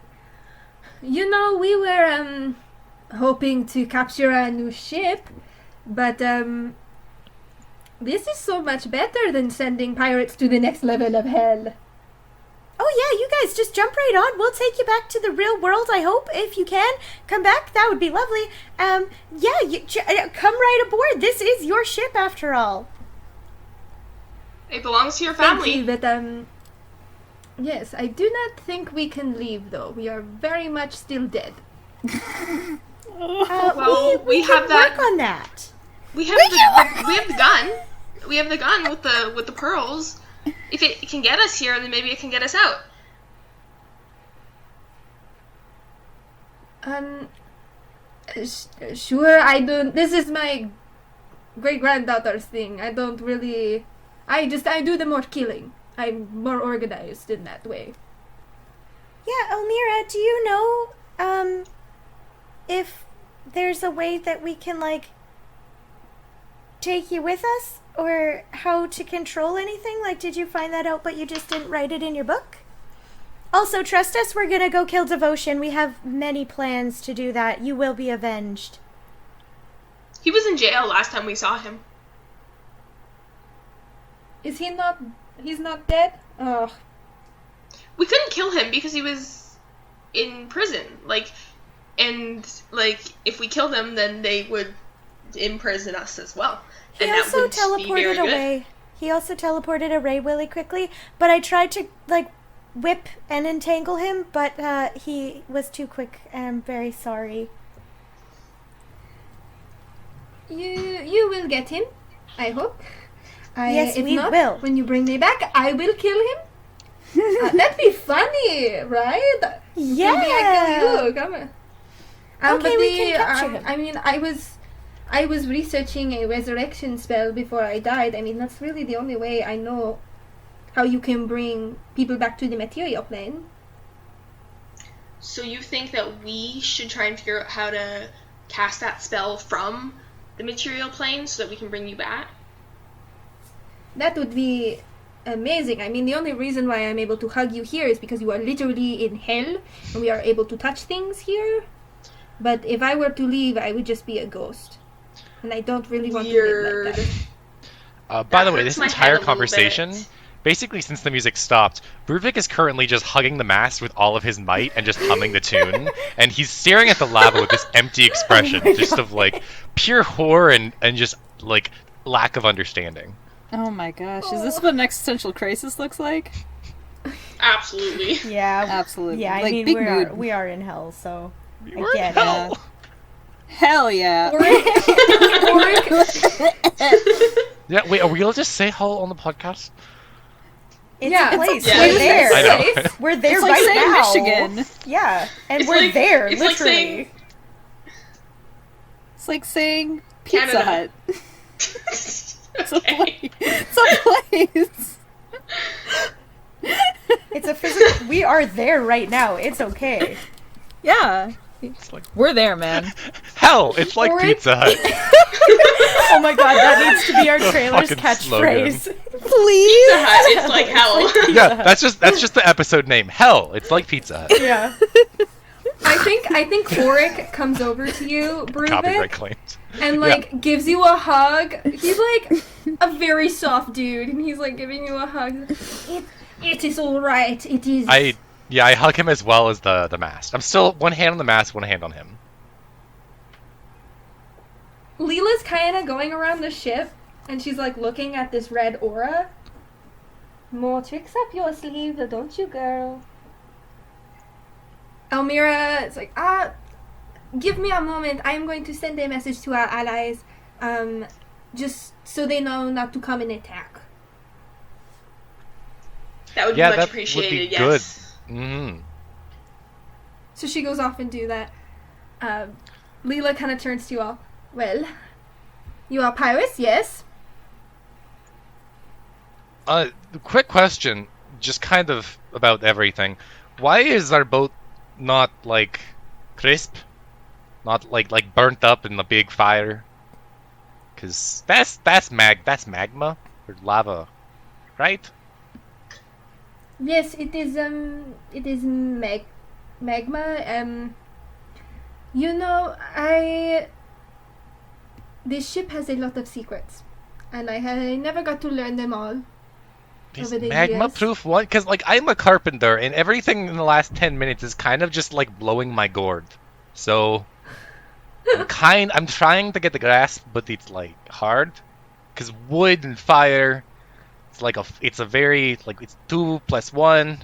you know, we were hoping to capture a new ship, but this is so much better than sending pirates to the next level of hell. Oh yeah, you guys just jump right on. We'll take you back to the real world. I hope if you can come back, that would be lovely. Yeah, come right aboard. This is your ship after all. It belongs to your Thank family. you, but yes, I do not think we can leave though. We are very much still dead. Well, we can have that- work on that. We have the gun. We have the gun with the pearls. If it can get us here, then maybe it can get us out. Sure, I don't. This is my great granddaughter's thing. I don't really. I do the more killing. I'm more organized in that way. Yeah, Elmira, do you know, if there's a way that we can, like, take you with us? Or how to control anything? Like, did you find that out but you just didn't write it in your book? Also, trust us, we're gonna go kill Devotion. We have many plans to do that. You will be avenged. He was in jail last time we saw him. Is he not? He's not dead? Ugh. We couldn't kill him because he was in prison. And if we killed him, then they would imprison us as well. He And that also wouldn't be very teleported good. away. He also teleported away really quickly, but I tried to, like, whip and entangle him, but he was too quick, and I'm very sorry. You will get him, I hope. Yes, if we not, will. when you bring me back, I will kill him. That'd be funny, right? Yeah. Maybe I kill you. Come on. Okay, we can capture him. I mean, I was researching a resurrection spell before I died. I mean, that's really the only way I know how you can bring people back to the material plane. So you think that we should try and figure out how to cast that spell from the material plane so that we can bring you back? That would be amazing. I mean, the only reason why I'm able to hug you here is because you are literally in hell, and we are able to touch things here. But if I were to leave, I would just be a ghost. And I don't really want to live like that. By the way, hurts this my head a entire little conversation, bit. basically since the music stopped, Bruvik is currently just hugging the mast with all of his might and just humming the tune. And he's staring at the lava with this empty expression, just of like pure horror and just like lack of understanding. Oh my gosh, is this what an existential crisis looks like? Absolutely. Yeah, Absolutely. Yeah, I Like, mean, big we mood. are in hell, so We're I in get hell. it. Hell yeah. Yeah, wait, are we gonna just say hell on the podcast? It's Yeah, a place. yeah. We're there. I know. We're there It's like right saying now. Michigan. Yeah, and It's we're like- there, it's like literally. saying- It's like saying Pizza Canada. Hut. It's a Okay. place. It's a place. It's a physical. We are there right now. It's okay. Yeah. It's like We're there, man. hell. It's like Or- Pizza Hut. Oh my god, that needs to be our The trailer's fucking catchphrase. Please. Pizza Hut, it's like hell. Yeah, that's just the episode name. Hell. It's like Pizza Hut. Yeah. I think Auric comes over to you, Copyright Bruvik, claims. and like gives you a hug. He's like a very soft dude, and he's like giving you a hug. It is all right. It is. I hug him as well as the mast. I'm still one hand on the mast, one hand on him. Leela's kind of going around the ship, and she's like looking at this red aura. More tricks up your sleeve, don't you, girl? Elmira is like, give me a moment. I am going to send a message to our allies, just so they know not to come and attack. That would be Yeah, much that would appreciated, be yes. good. Mm-hmm. So she goes off and do that. Leela kind of turns to you all. Well, you are pirates, yes? Quick question, just kind of about everything. Why is our boat not like crisp? Not like burnt up in the big fire? Cause that's magma or lava, right? Yes, it is magma. You know, this ship has a lot of secrets, and I never got to learn them all. Is Over the magma years. proof what? Because like I'm a carpenter, and everything in the last 10 minutes is kind of just like blowing my gourd. So I'm trying to get the grasp, but it's like hard. Because wood and fire, it's a very like it's 2 + 1.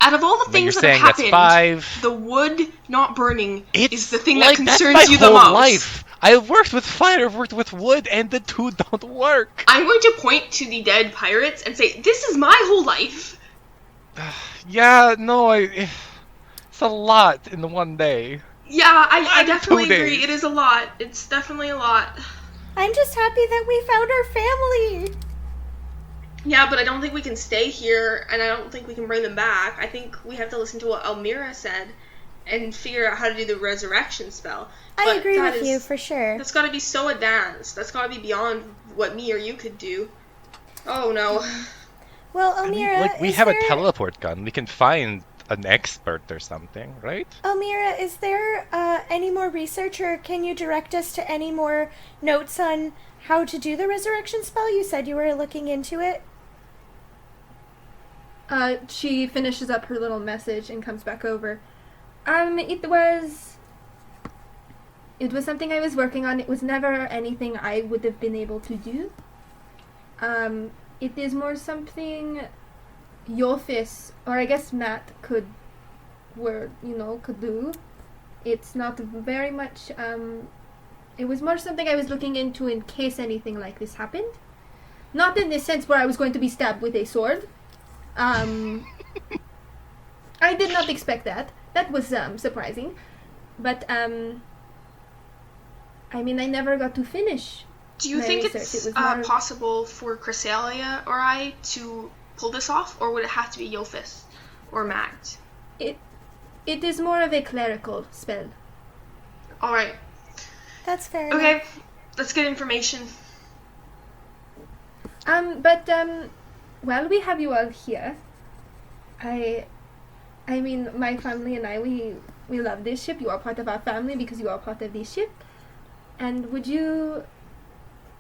Out of all the And then you're things that saying have that's happened, 5. the wood not burning It's is the thing like, that that's concerns my you the whole most. life. I've worked with fire, I've worked with wood, and the two don't work. I'm going to point to the dead pirates and say, this is my whole life. Yeah, no, it's a lot in the one day. Yeah, I I'm definitely 2 agree. days. It is a lot. It's definitely a lot. I'm just happy that we found our family. Yeah, but I don't think we can stay here, and I don't think we can bring them back. I think we have to listen to what Elmira said and figure out how to do the resurrection spell. I But agree that with is- you for sure. That's gotta be so advanced. That's gotta be beyond what me or you could do. Oh no. Well, I mean, Elmira, like we is have there, a teleport gun. We can find an expert or something, right? Elmira, is there any more research, or can you direct us to any more notes on how to do the resurrection spell? You said you were looking into it. She finishes up her little message and comes back over. It was something I was working on. It was never anything I would have been able to do. It is more something Yofis, or I guess Matt could do. It's not very much, it was more something I was looking into in case anything like this happened. Not in the sense where I was going to be stabbed with a sword. I did not expect that. That was surprising. But I mean, I never got to finish. Do you my think research. it's It was more- possible for Cresselia or I to pull this off, or would it have to be Yofis or Matt? It is more of a clerical spell. All right. That's fair enough. Okay. Let's get information. While we have you all here, I mean, my family and I, we love this ship. You are part of our family because you are part of this ship. And would you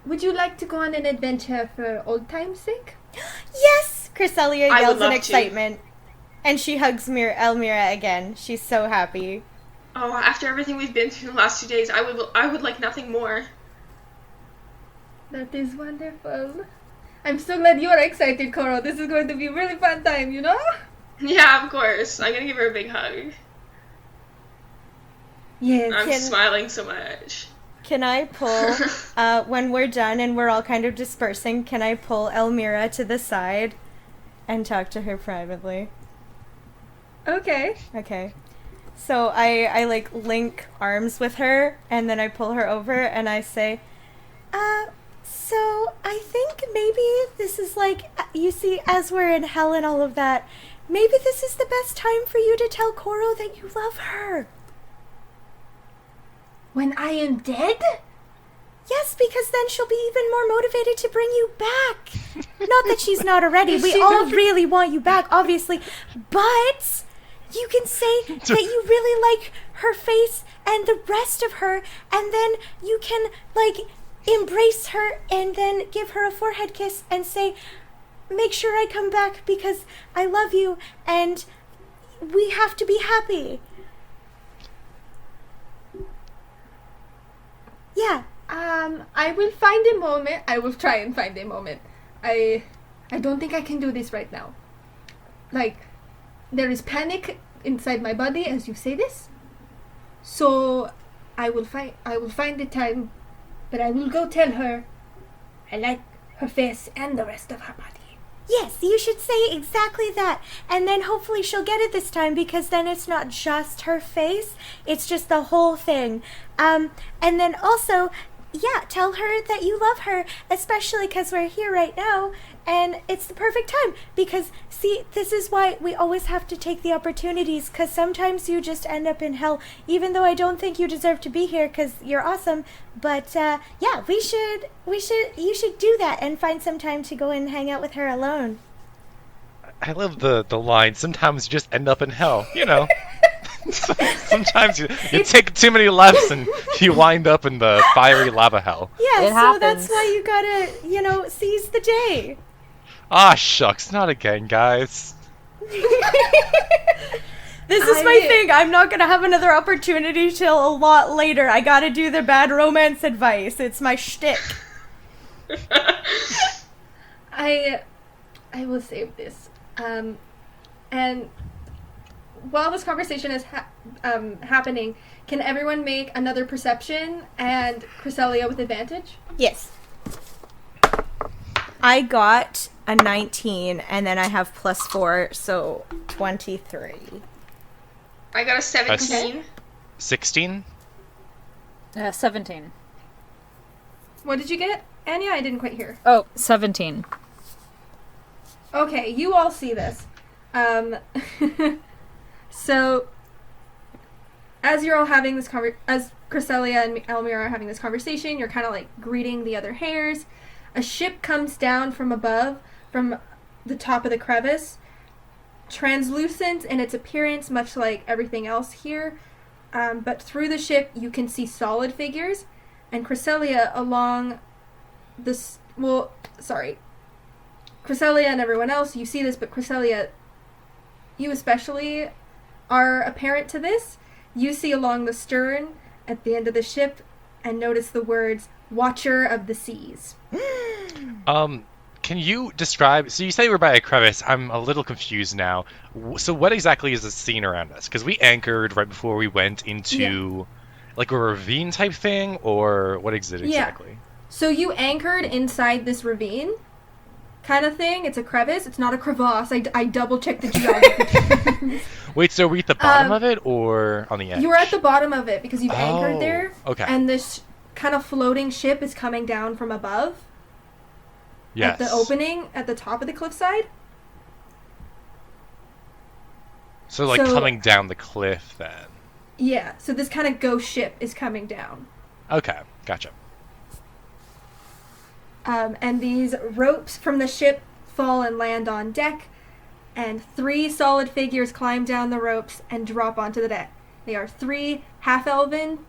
like to go on an adventure for old time's sake? Yes! Cresselia I would yells in love to. excitement. And she hugs Elmira again. She's so happy. Oh, after everything we've been through the last 2 days, I would like nothing more. That is wonderful. I'm so glad you're excited, Coro. This is going to be a really fun time, you know? Yeah, of course. I'm gonna give her a big hug. Yes. I'm smiling so much. Can I pull, when we're done and we're all kind of dispersing, can I pull Elmira to the side and talk to her privately? Okay. Okay. So I like link arms with her and then I pull her over and I say, so I think maybe this is like, you see, as we're in hell and all of that, maybe this is the best time for you to tell Koro that you love her. When I am dead? Yes, because then she'll be even more motivated to bring you back. Not that she's not already. We She all not- really want you back, obviously. But you can say that you really like her face and the rest of her, and then you can, like, embrace her and then give her a forehead kiss and say, make sure I come back because I love you and we have to be happy. Yeah. I will find a moment. I will try and find a moment. I don't think I can do this right now. Like, there is panic inside my body as you say this. So I will find the time, but I will go tell her I like her face and the rest of her body. Yes, you should say exactly that. And then hopefully she'll get it this time because then it's not just her face, it's just the whole thing. And then also, yeah, tell her that you love her, especially because we're here right now. And it's the perfect time because, see, this is why we always have to take the opportunities because sometimes you just end up in hell, even though I don't think you deserve to be here because you're awesome. But, yeah, you should do that and find some time to go and hang out with her alone. I love the line, sometimes you just end up in hell, you know. Sometimes you take too many lefts and you wind up in the fiery lava hell. Yeah, It so happens. that's why you gotta, seize the day. Ah, shucks, not again, guys. This is my thing. I'm not gonna have another opportunity till a lot later. I gotta do the bad romance advice. It's my shtick. I will save this. And while this conversation is happening, can everyone make another perception and Cresselia with advantage? Yes. I got a 19, and then I have +4, so 23. I got a 17. 16? 17. What did you get, Anya? I didn't quite hear. Oh, 17. Okay, you all see this. So, as you're all having this as Cresselia and Elmira are having this conversation, you're kind of like greeting the other hares. A ship comes down from above, from the top of the crevice, translucent in its appearance, much like everything else here. But through the ship, you can see solid figures, and Cresselia along this. Well, sorry. Cresselia and everyone else, you see this, but Cresselia, you especially are apparent to this. You see along the stern at the end of the ship and notice the words Watcher of the Seas. Can you describe, so you say we're by a crevice, I'm a little confused now. So what exactly is the scene around us? Because we anchored right before we went into like a ravine type thing, or what is it exactly? So you anchored inside this ravine, kind of thing. It's a crevice. It's not a crevasse. I double-checked the geography. Wait, so are we at the bottom of it or on the edge? You were at the bottom of it because you've anchored Oh, there. okay. And this kind of floating ship is coming down from above. Yes. At the opening at the top of the cliffside. So, like, coming down the cliff, then. Yeah, so this kind of ghost ship is coming down. Okay, gotcha. And these ropes from the ship fall and land on deck, and 3 solid figures climb down the ropes and drop onto the deck. They are 3 half-elven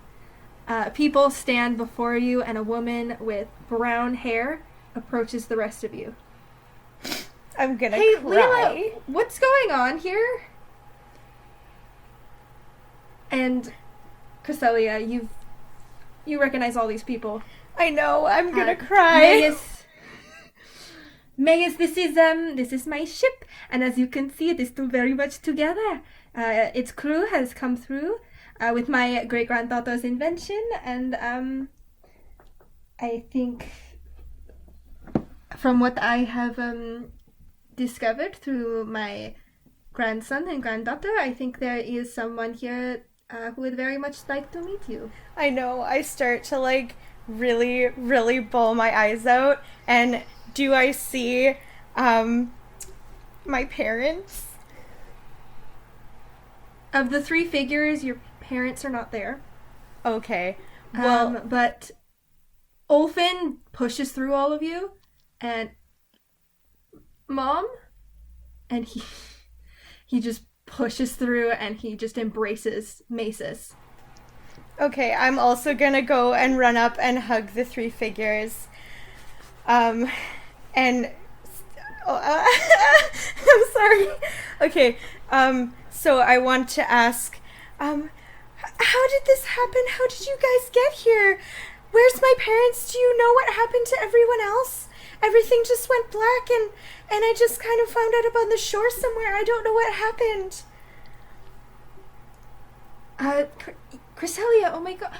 people stand before you, and a woman with brown hair approaches the rest of you. I'm gonna Hey, cry. Leela, what's going on here? And Cresselia, you recognize all these people. I know, I'm gonna cry. Mayes, this is my ship, and as you can see, it is still very much together. Its crew has come through with my great-granddaughter's invention, and I think from what I have discovered through my grandson and granddaughter, I think there is someone here who would very much like to meet you. I know, I start to like really, really bawl my eyes out, and do I see my parents? Of the 3 figures, your parents are not there. Okay. Well, But Ulfin pushes through all of you, and Mom, and he just pushes through, and he just embraces Maces. okay, I'm also gonna go and run up and hug the 3 figures. And I'm sorry. Okay, so I want to ask, how did this happen? How did you guys get here? Where's my parents? Do you know what happened to everyone else? Everything just went black, and I just kind of found out up on the shore somewhere. I don't know what happened. Cresselia, oh my god,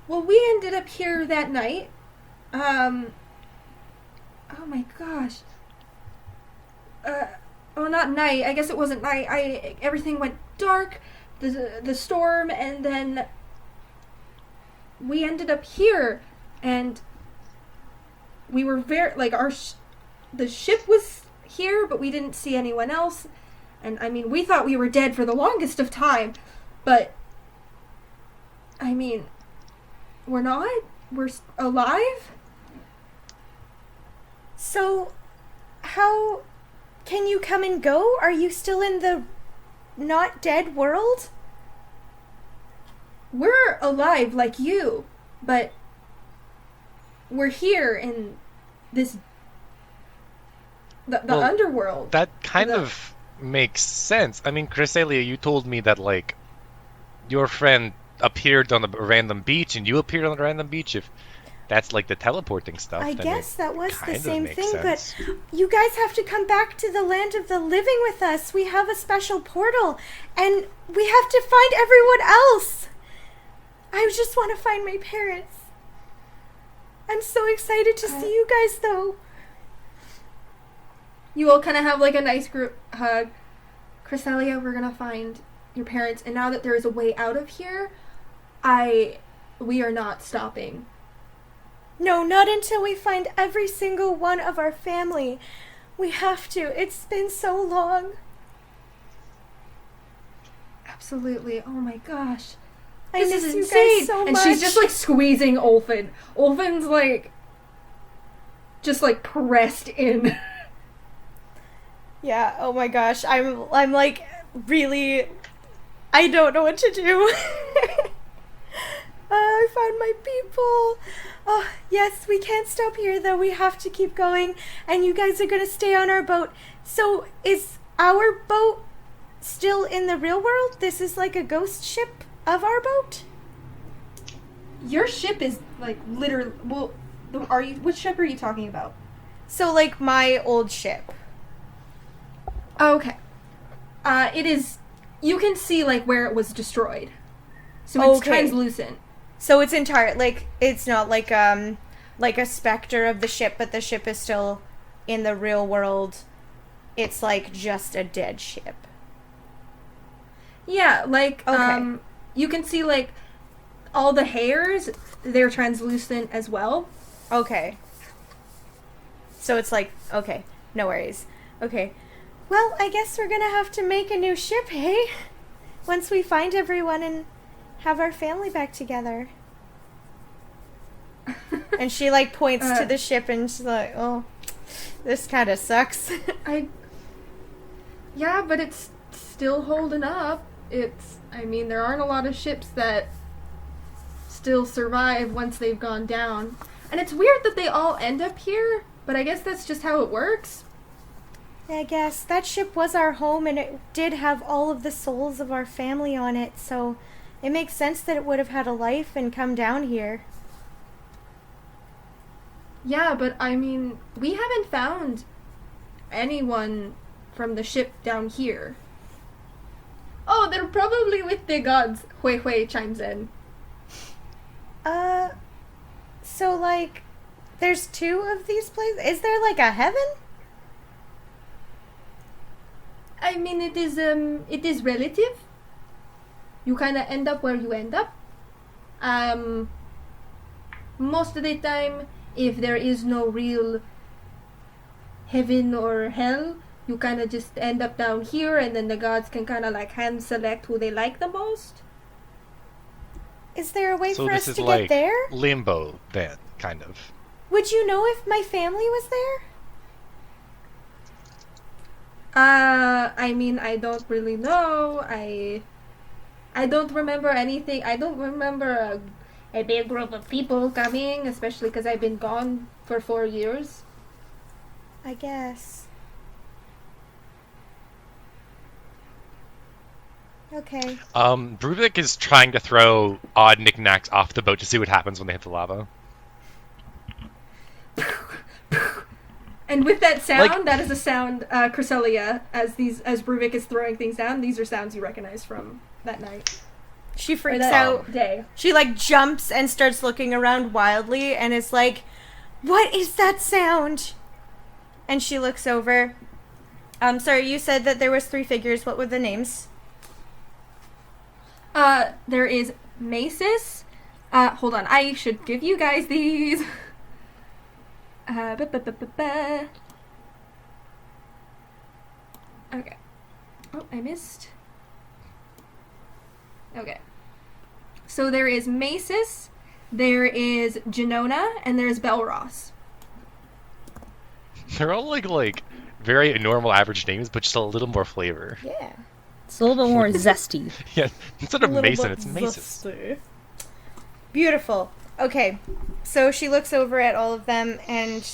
well, we ended up here that night. Oh my gosh. Well, not night. I guess it wasn't night. Everything went dark, the storm, and then we ended up here, and we were the ship was here, but we didn't see anyone else. And I mean, we thought we were dead for the longest of time, but I mean, we're not. We're alive. So, how can you come and go? Are you still in the not dead world? We're alive like you, but we're here in this the underworld. That kind of makes sense. I mean, Cresselia, you told me that, like, your friend appeared on a random beach and you appeared on a random beach. If that's like the teleporting stuff, I then guess it that was the kind of same makes thing, sense. but you guys have to come back to the land of the living with us. We have a special portal, and we have to find everyone else. I just want to find my parents. I'm so excited to see you guys, though. You all kind of have like a nice group hug. Cresselia, we're gonna find your parents, and now that there is a way out of here, we are not stopping. No, not until we find every single one of our family. We have to. It's been so long. Absolutely. Oh my gosh. I This miss is you insane. guys so and much. she's just like squeezing Ulfin. Ulfin's like just like pressed in. Yeah, oh my gosh. I'm like really I don't know what to do. I found my people. Oh, yes, we can't stop here though. We have to keep going, and you guys are going to stay on our boat. So, is our boat still in the real world? This is like a ghost ship of our boat? Your ship is like literally. Well, which ship are you talking about? So, like my old ship. Okay. It is. You can see like where it was destroyed, so it's Okay. translucent. So it's entire like it's not like a specter of the ship, but the ship is still in the real world. It's like just a dead ship. Yeah, like Okay. you can see like all the hairs, they're translucent as well. Okay. So it's like, okay, no worries. Okay. Well, I guess we're gonna have to make a new ship, hey? Once we find everyone and have our family back together. And she like points to the ship and she's like, oh, this kind of sucks. Yeah, but it's still holding up. I mean, there aren't a lot of ships that still survive once they've gone down. And it's weird that they all end up here, but I guess that's just how it works. I guess that ship was our home and it did have all of the souls of our family on it, so it makes sense that it would have had a life and come down here. Yeah, but I mean, we haven't found anyone from the ship down here. Oh, they're probably with the gods. Hui Hui chimes in. So like, there's two of these places? Is there like a heaven? I mean, it is relative. You kind of end up where you end up. Most of the time, if there is no real heaven or hell, you kind of just end up down here, and then the gods can kind of like hand select who they like the most. Is there a way So for this us is to like get there? limbo, then, kind of. Would you know if my family was there? I mean, I don't really know. I don't remember anything. I don't remember a big group of people coming, especially because I've been gone for 4 years. I guess. Okay. Bruvik is trying to throw odd knickknacks off the boat to see what happens when they hit the lava. And with that sound, Like- that is a sound, Cresselia, as Bruvik is throwing things down, these are sounds you recognize from that night. She Or freaks that out. day. She like jumps and starts looking around wildly and is like, "What is that sound?" And she looks over. Sorry, you said that there was 3 figures. What were the names? There is Macis. Hold on, I should give you guys these. Okay. Oh, I missed. Okay. So there is Macis, there is Janona, and there's Belross. They're all like very normal, average names, but just a little more flavor. Yeah. It's a little bit more zesty. Yeah, instead of Mason, it's Mason. Beautiful. Okay. So she looks over at all of them and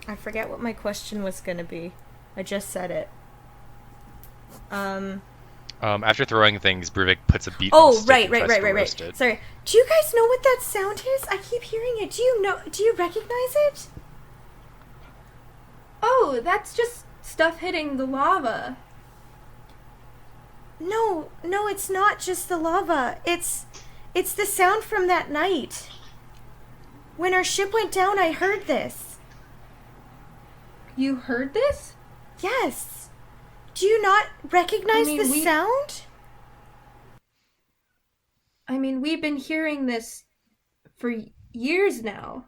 I forget what my question was going to be. I just said it. After throwing things, Bruvik puts a beat. Oh, on the stick right. and tries to roast it. Sorry. Do you guys know what that sound is? I keep hearing it. Do you recognize it? Oh, that's just stuff hitting the lava. No, it's not just the lava. It's the sound from that night. When our ship went down, I heard this. You heard this? Yes. Do you not recognize I mean, the sound? I mean, we've been hearing this for years now.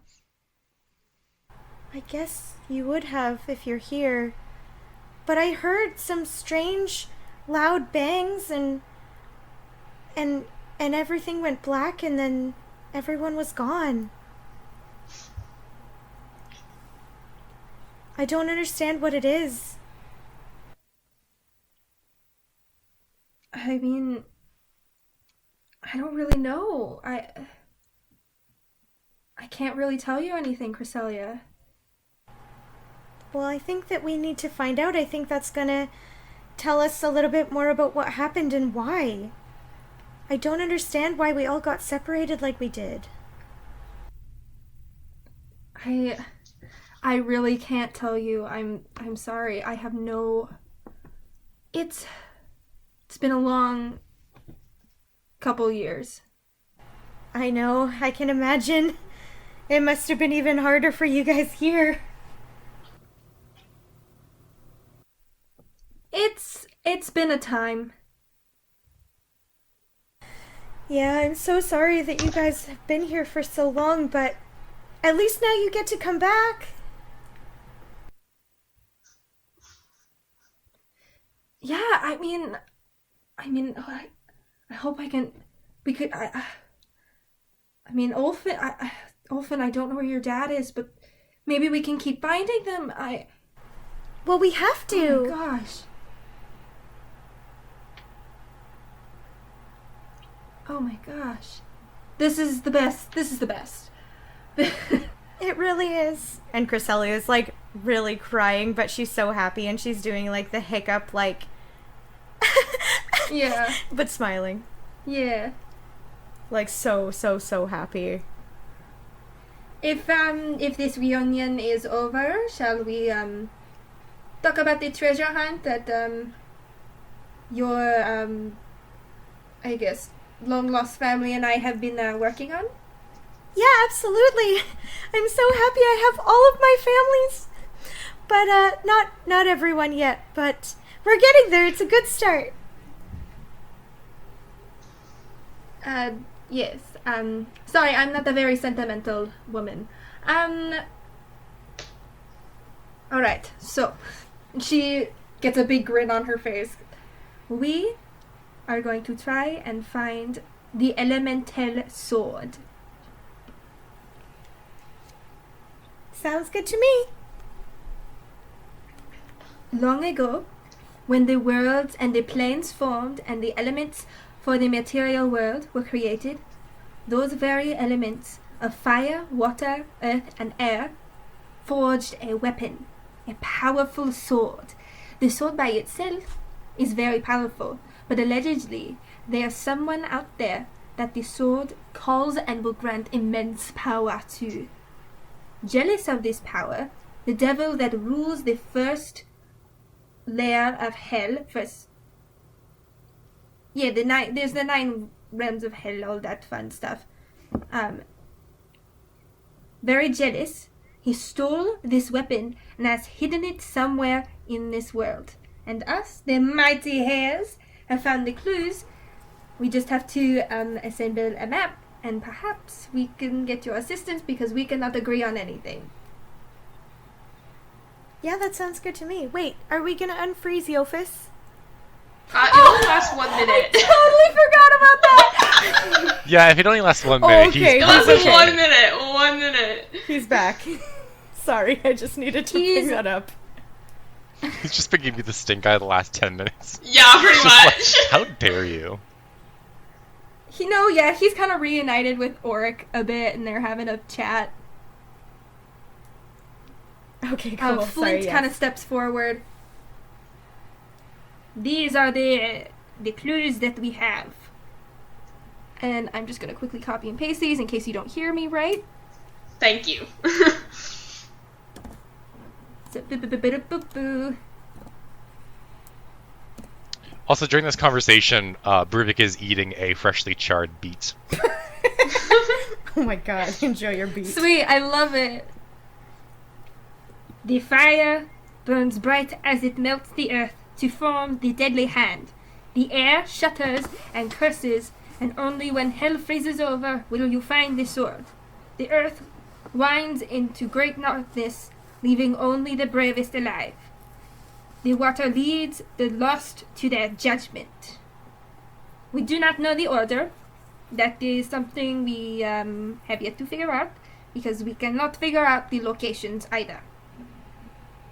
I guess you would have if you're here. But I heard some strange, loud bangs and everything went black and then everyone was gone. I don't understand what it is. I mean, I don't really know. I can't really tell you anything, Cresselia. Well, I think that we need to find out. I think that's gonna tell us a little bit more about what happened and why. I don't understand why we all got separated like we did. I really can't tell you. I'm sorry. I have no. It's been a long couple years. I know, I can imagine. It must have been even harder for you guys here. It's been a time. Yeah, I'm so sorry that you guys have been here for so long, but at least now you get to come back. Yeah, I mean, I hope I can. We could. I mean, Olfin, I don't know where your dad is, but maybe we can keep finding them. Well, we have to. Oh my gosh. Oh my gosh. This is the best. This is the best. It really is. And Cresselia is like really crying, but she's so happy and she's doing like the hiccup, like. Yeah. But smiling. Yeah. Like so happy. If this reunion is over, shall we talk about the treasure hunt that your I guess long lost family and I have been working on? Yeah, absolutely. I'm so happy I have all of my families. But not everyone yet, but we're getting there. It's a good start. Yes. Sorry, I'm not a very sentimental woman. Alright, so she gets a big grin on her face. We are going to try and find the elemental sword. Sounds good to me. Long ago, when the worlds and the planes formed and the elements for the material world were created, those very elements of fire, water, earth, and air forged a weapon, a powerful sword. The sword by itself is very powerful, but allegedly there is someone out there that the sword calls and will grant immense power to. Jealous of this power, the devil that rules the first layer of hell, there's the 9 realms of hell, all that fun stuff. Very jealous, he stole this weapon and has hidden it somewhere in this world. And us, the mighty hares, have found the clues. We just have to assemble a map, and perhaps we can get your assistance because we cannot agree on anything. Yeah, that sounds good to me. Wait, are we gonna unfreeze Yophis? It only lasts 1 minute. I totally forgot about that! Yeah, if it only lasts 1 minute, Oh, okay. It he's lasts okay. 1 minute. 1 minute. He's back. Sorry, I just needed to bring that up. he's just been giving me the stink eye the last 10 minutes. Yeah, pretty Just like, much. how dare you? He's kind of reunited with Auric a bit, and they're having a chat. Okay, cool. Flint kind of steps forward. These are the clues that we have. And I'm just going to quickly copy and paste these in case you don't hear me right. Thank you. So, boo. Also, during this conversation, Bruvik is eating a freshly charred beet. Oh my god, enjoy your beat. Sweet, I love it. The fire burns bright as it melts the earth to form the deadly hand. The air shudders and curses, and only when hell freezes over will you find the sword. The earth winds into great darkness, leaving only the bravest alive. The water leads the lost to their judgment. We do not know the order. That is something we have yet to figure out, because we cannot figure out the locations either.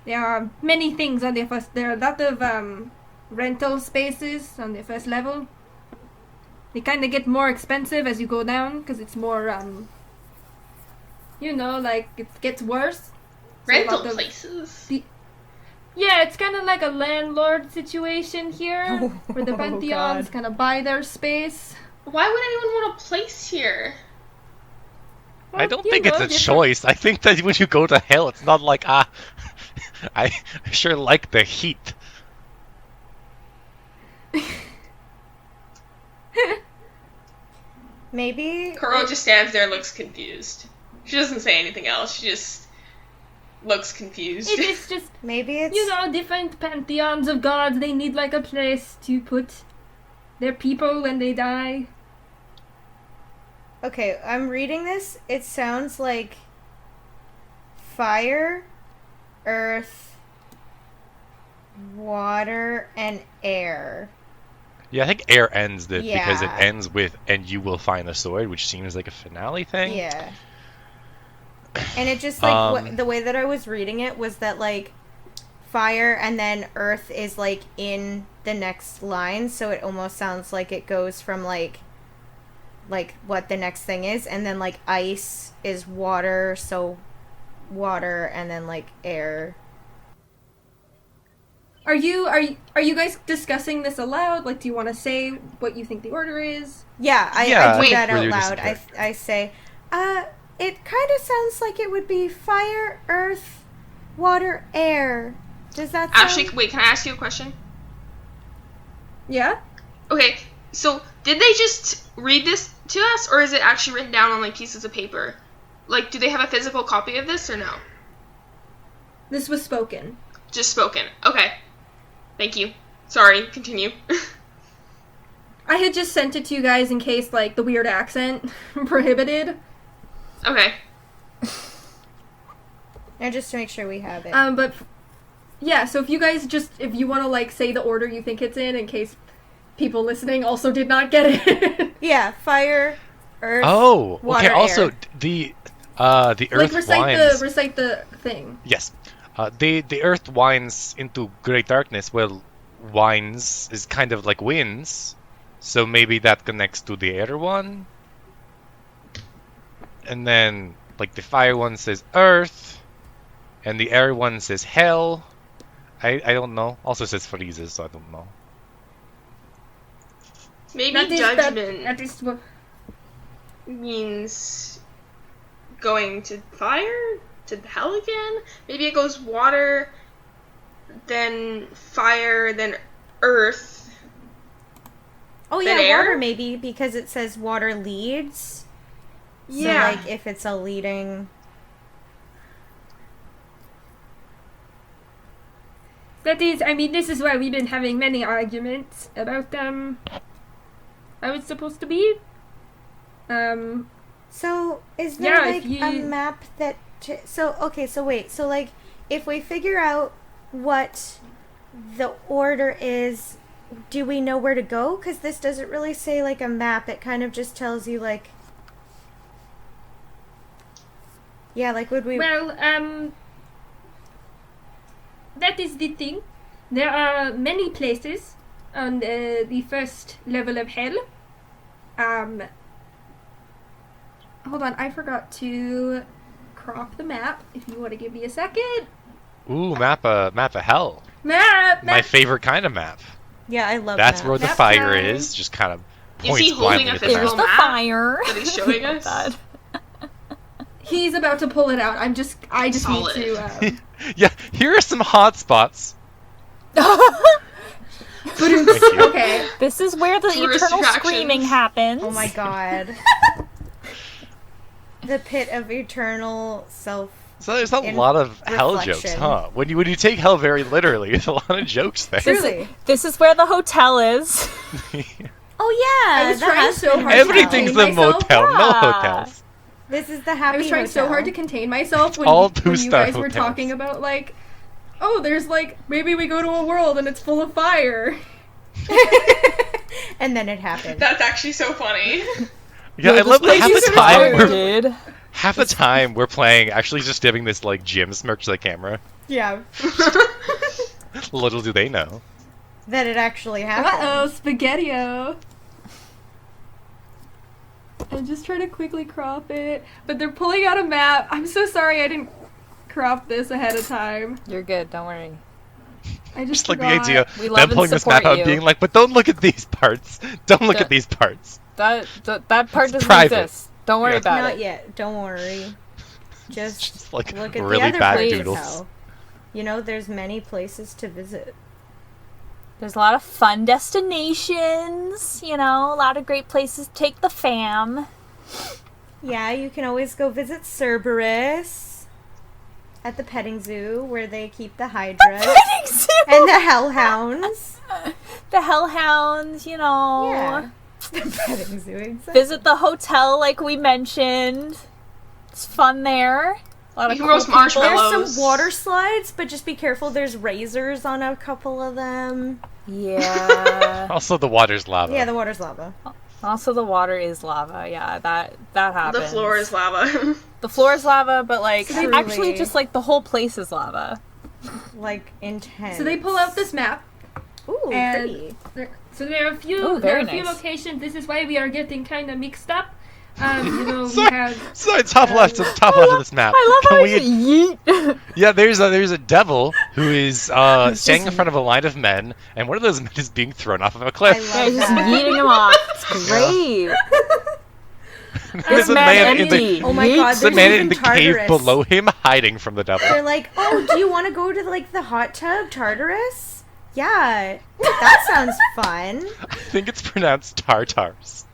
There are many things on the first. There are a lot of rental spaces on the first level. They kind of get more expensive as you go down because it's more, like it gets worse. So Rental places. Yeah, it's kind of like a landlord situation here, where the Pantheons God. kind of buy their space. Why would anyone want a place here? I don't think it's a choice. I think that when you go to hell, it's not like, I sure like the heat. Maybe. Kuro just stands there and looks confused. She doesn't say anything else. She just looks confused. It is just, Maybe it's. you know, different pantheons of gods. They need like a place to put their people when they die. Okay, I'm reading this. It sounds like fire, earth, water, and air. Yeah, I think air ends it because it Yeah. ends with "and you will find a sword," which seems like a finale thing. Yeah. And it just, like, the way that I was reading it was that, like, fire and then earth is, like, in the next line, so it almost sounds like it goes from, like what the next thing is, and then, like, ice is water, so water, and then, like, air. Are you guys discussing this aloud? Like, do you want to say what you think the order is? Yeah, I do Wait, that we're out just loud. correct. I say, it kind of sounds like it would be fire, earth, water, air. Does that sound... Ashley, wait, can I ask you a question? Yeah? Okay, so did they just read this to us, or is it actually written down on, like, pieces of paper? Like, do they have a physical copy of this, or no? This was spoken. Just spoken. Okay. Thank you. Sorry, continue. I had just sent it to you guys in case, like, the weird accent prohibited. Okay. Now, just to make sure we have it. But, yeah, so if you guys if you want to, like, say the order you think it's in case people listening also did not get it. Yeah, fire, earth, Oh, water, okay. Also, air. the Like, earth winds. recite the thing. Yes, the earth winds into great darkness. Well, winds is kind of like winds, so maybe that connects to the air one. And then, like, the fire one says earth, and the air one says hell. I don't know. Also says freezes, so I don't know. Maybe That is judgment that is what... means going to fire? To hell again? Maybe it goes water, then fire, then earth. Oh, then yeah, air? water maybe, because it says water leads. Yeah. So, like, if it's a leading... That is, I mean, this is why we've been having many arguments about, how it's supposed to be. So, is there, Yeah, like, if you- a map that... So, okay, so wait. So, like, if we figure out what the order is, do we know where to go? Because this doesn't really say, like, a map. It kind of just tells you, like... Yeah, like, would we... Well, that is the thing. There are many places on the first level of hell. Hold on, I forgot to crop the map. If you want to give me a second. Ooh, map of hell. Map! My favorite kind of map. Yeah, I love That's maps. where the Map fire time. is. Just kind of Is points he holding blindly a at the physical There's map. the map fire. that he's showing us? God. He's about to pull it out. I just Solid. need to, Yeah, here are some hot spots. Thank you. okay. This is where the Tourist eternal attractions. screaming happens. Oh my god. The pit of eternal self... So there's a In lot of hell jokes, reflection. huh? When you take hell very literally, there's a lot of jokes there. Truly. This is where the hotel is. Oh yeah, I was that trying has so been hard a to hotel. Everything's a myself. motel, no Yeah. hotels. This is the happy I was trying so hotel. hard to contain myself when, all when you two-star guys were hotels. talking about, like, oh, there's, like, maybe we go to a world and it's full of fire. And then it happened. That's actually so funny. Yeah, I love place half is the so time tired. we're half the time we're playing actually just giving this like Jim smirk to the camera. Yeah. Little do they know. That it actually happened. Uh-oh, spaghetti-o. I'm just trying to quickly crop it, but they're pulling out a map. I'm so sorry I didn't crop this ahead of time. You're good, don't worry. I just Just like the forgot. idea We them love and pulling this map support out you. being like, but don't look at these parts. Don't look Duh. at these parts. That part doesn't private. exist. Don't worry Yeah. about Not it. yet. Don't worry. It's Just just like look at really the other bad parts of doodles. hell. You know, there's many places to visit. There's a lot of fun destinations, you know, a lot of great places to take the fam. Yeah, you can always go visit Cerberus at the petting zoo where they keep the hydras Petting zoo! and the hellhounds. The hellhounds, you know. Yeah. The petting zoo, exactly. Visit the hotel like we mentioned. It's fun there. A lot You of can cool roast people. marshmallows. There's some water slides, but just be careful. There's razors on a couple of them. Yeah. Also, the water's lava. Yeah, the water's lava. Also, the water is lava. Yeah, that happens. The floor is lava. The floor is lava, but like Truly. actually, just like the whole place is lava. Like, intense. So they pull out this map. Ooh, and pretty. so there are a few, Ooh, there are very a few nice. locations. This is why we are getting kind of mixed up. You know, we Sorry, have sorry, top left of this map. I love Can how we- you yeet. Yeah, there's a devil who is standing in front of a line of men, and one of those men is being thrown off of a cliff. I Yeah, love just that. yeeting him off. It's great. There's This a man man in the empty. Oh my god, the there's man even in the Tartarus. cave below him, hiding from the devil. They're like, oh, do you want to go to, like, the hot tub, Tartarus? Yeah, that sounds fun. I think it's pronounced Tartars.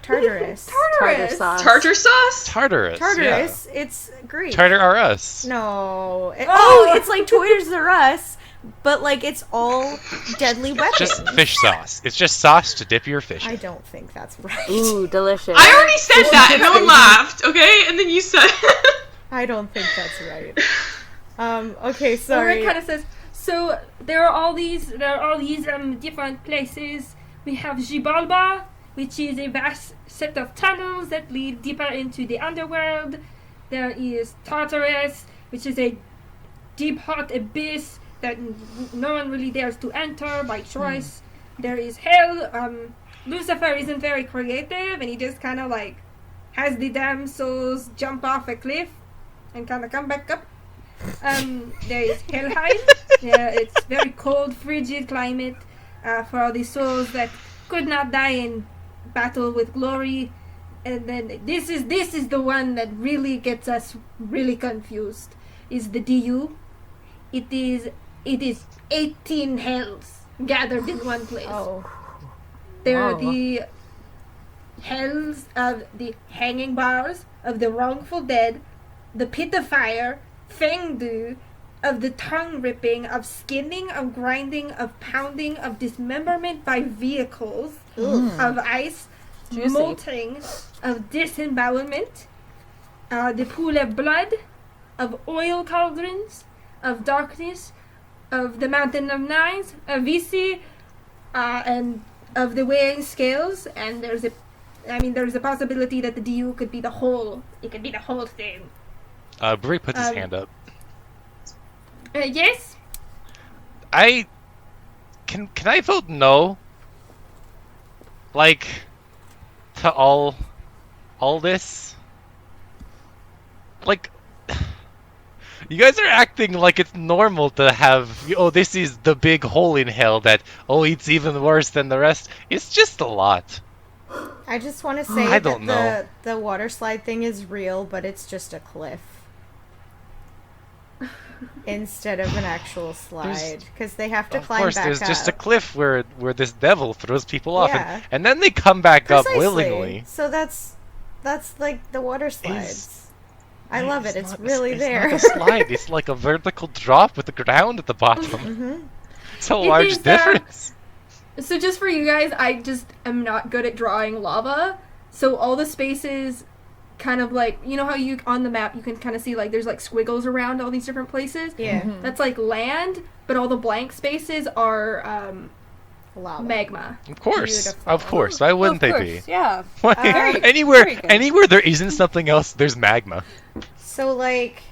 Tartarus. Tartar sauce. Tartar sauce? Tartarus. Tartarus, it's Greek. Yeah. Tartar are us. No. Oh, it's like Toys R Us, but, like, it's all deadly weapons. Just fish sauce. It's just sauce to dip your fish I in. don't think that's right. Ooh, delicious. I already said that and no one laughed, okay? And then you said I don't think that's right. Okay, So sorry. it kind of says, so there are all these different places. We have Xibalba, which is a vast set of tunnels that lead deeper into the underworld. There is Tartarus, which is a deep hot abyss that no one really dares to enter by choice. There is Hell. Lucifer isn't very creative, and he just kind of like has the damsels jump off a cliff and kind of come back up. There is Helheim. Yeah, it's very cold, frigid climate for all the souls that could not die in battle with glory. And then this is the one that really gets us really confused. Is the DU? It is 18 hells gathered in one place. Oh. There are Wow. the hells of the hanging bars of the wrongful dead, the pit of fire, Fengdu, of the tongue ripping, of skinning, of grinding, of pounding, of dismemberment by vehicles, of ice, Juicy. molting, of disembowelment, the pool of blood, of oil cauldrons, of darkness, of the mountain of knives, of Visi, and of the weighing scales. And there's a possibility that the DU could be the whole. It could be the whole thing. Brie puts his hand up. Yes. Can I vote no? Like, to all this? Like, you guys are acting like it's normal to have, oh, this is the big hole in hell that, oh, it's even worse than the rest. It's just a lot. I just want to say I that don't know. the water slide thing is real, but it's just a cliff. Instead of an actual slide. Because they have to Of climb course, back there's up. just a cliff where this devil throws people off, Yeah. and then they come back up Precisely. willingly. So that's like the water slides. I love it. It's not- really it's there. not a slide. It's like a vertical drop with the ground at the bottom. Mm-hmm. It's a It large is, difference. So just for you guys, I just am not good at drawing lava. So all the spaces kind of like, you know how you on the map you can kind of see like there's like squiggles around all these different places? Yeah. That's like land, but all the blank spaces are Lava. magma. Of course, Beautiful. of course. Why wouldn't Of they course, be? Yeah. Why- Very- anywhere, very good. anywhere there isn't something else, there's magma. So like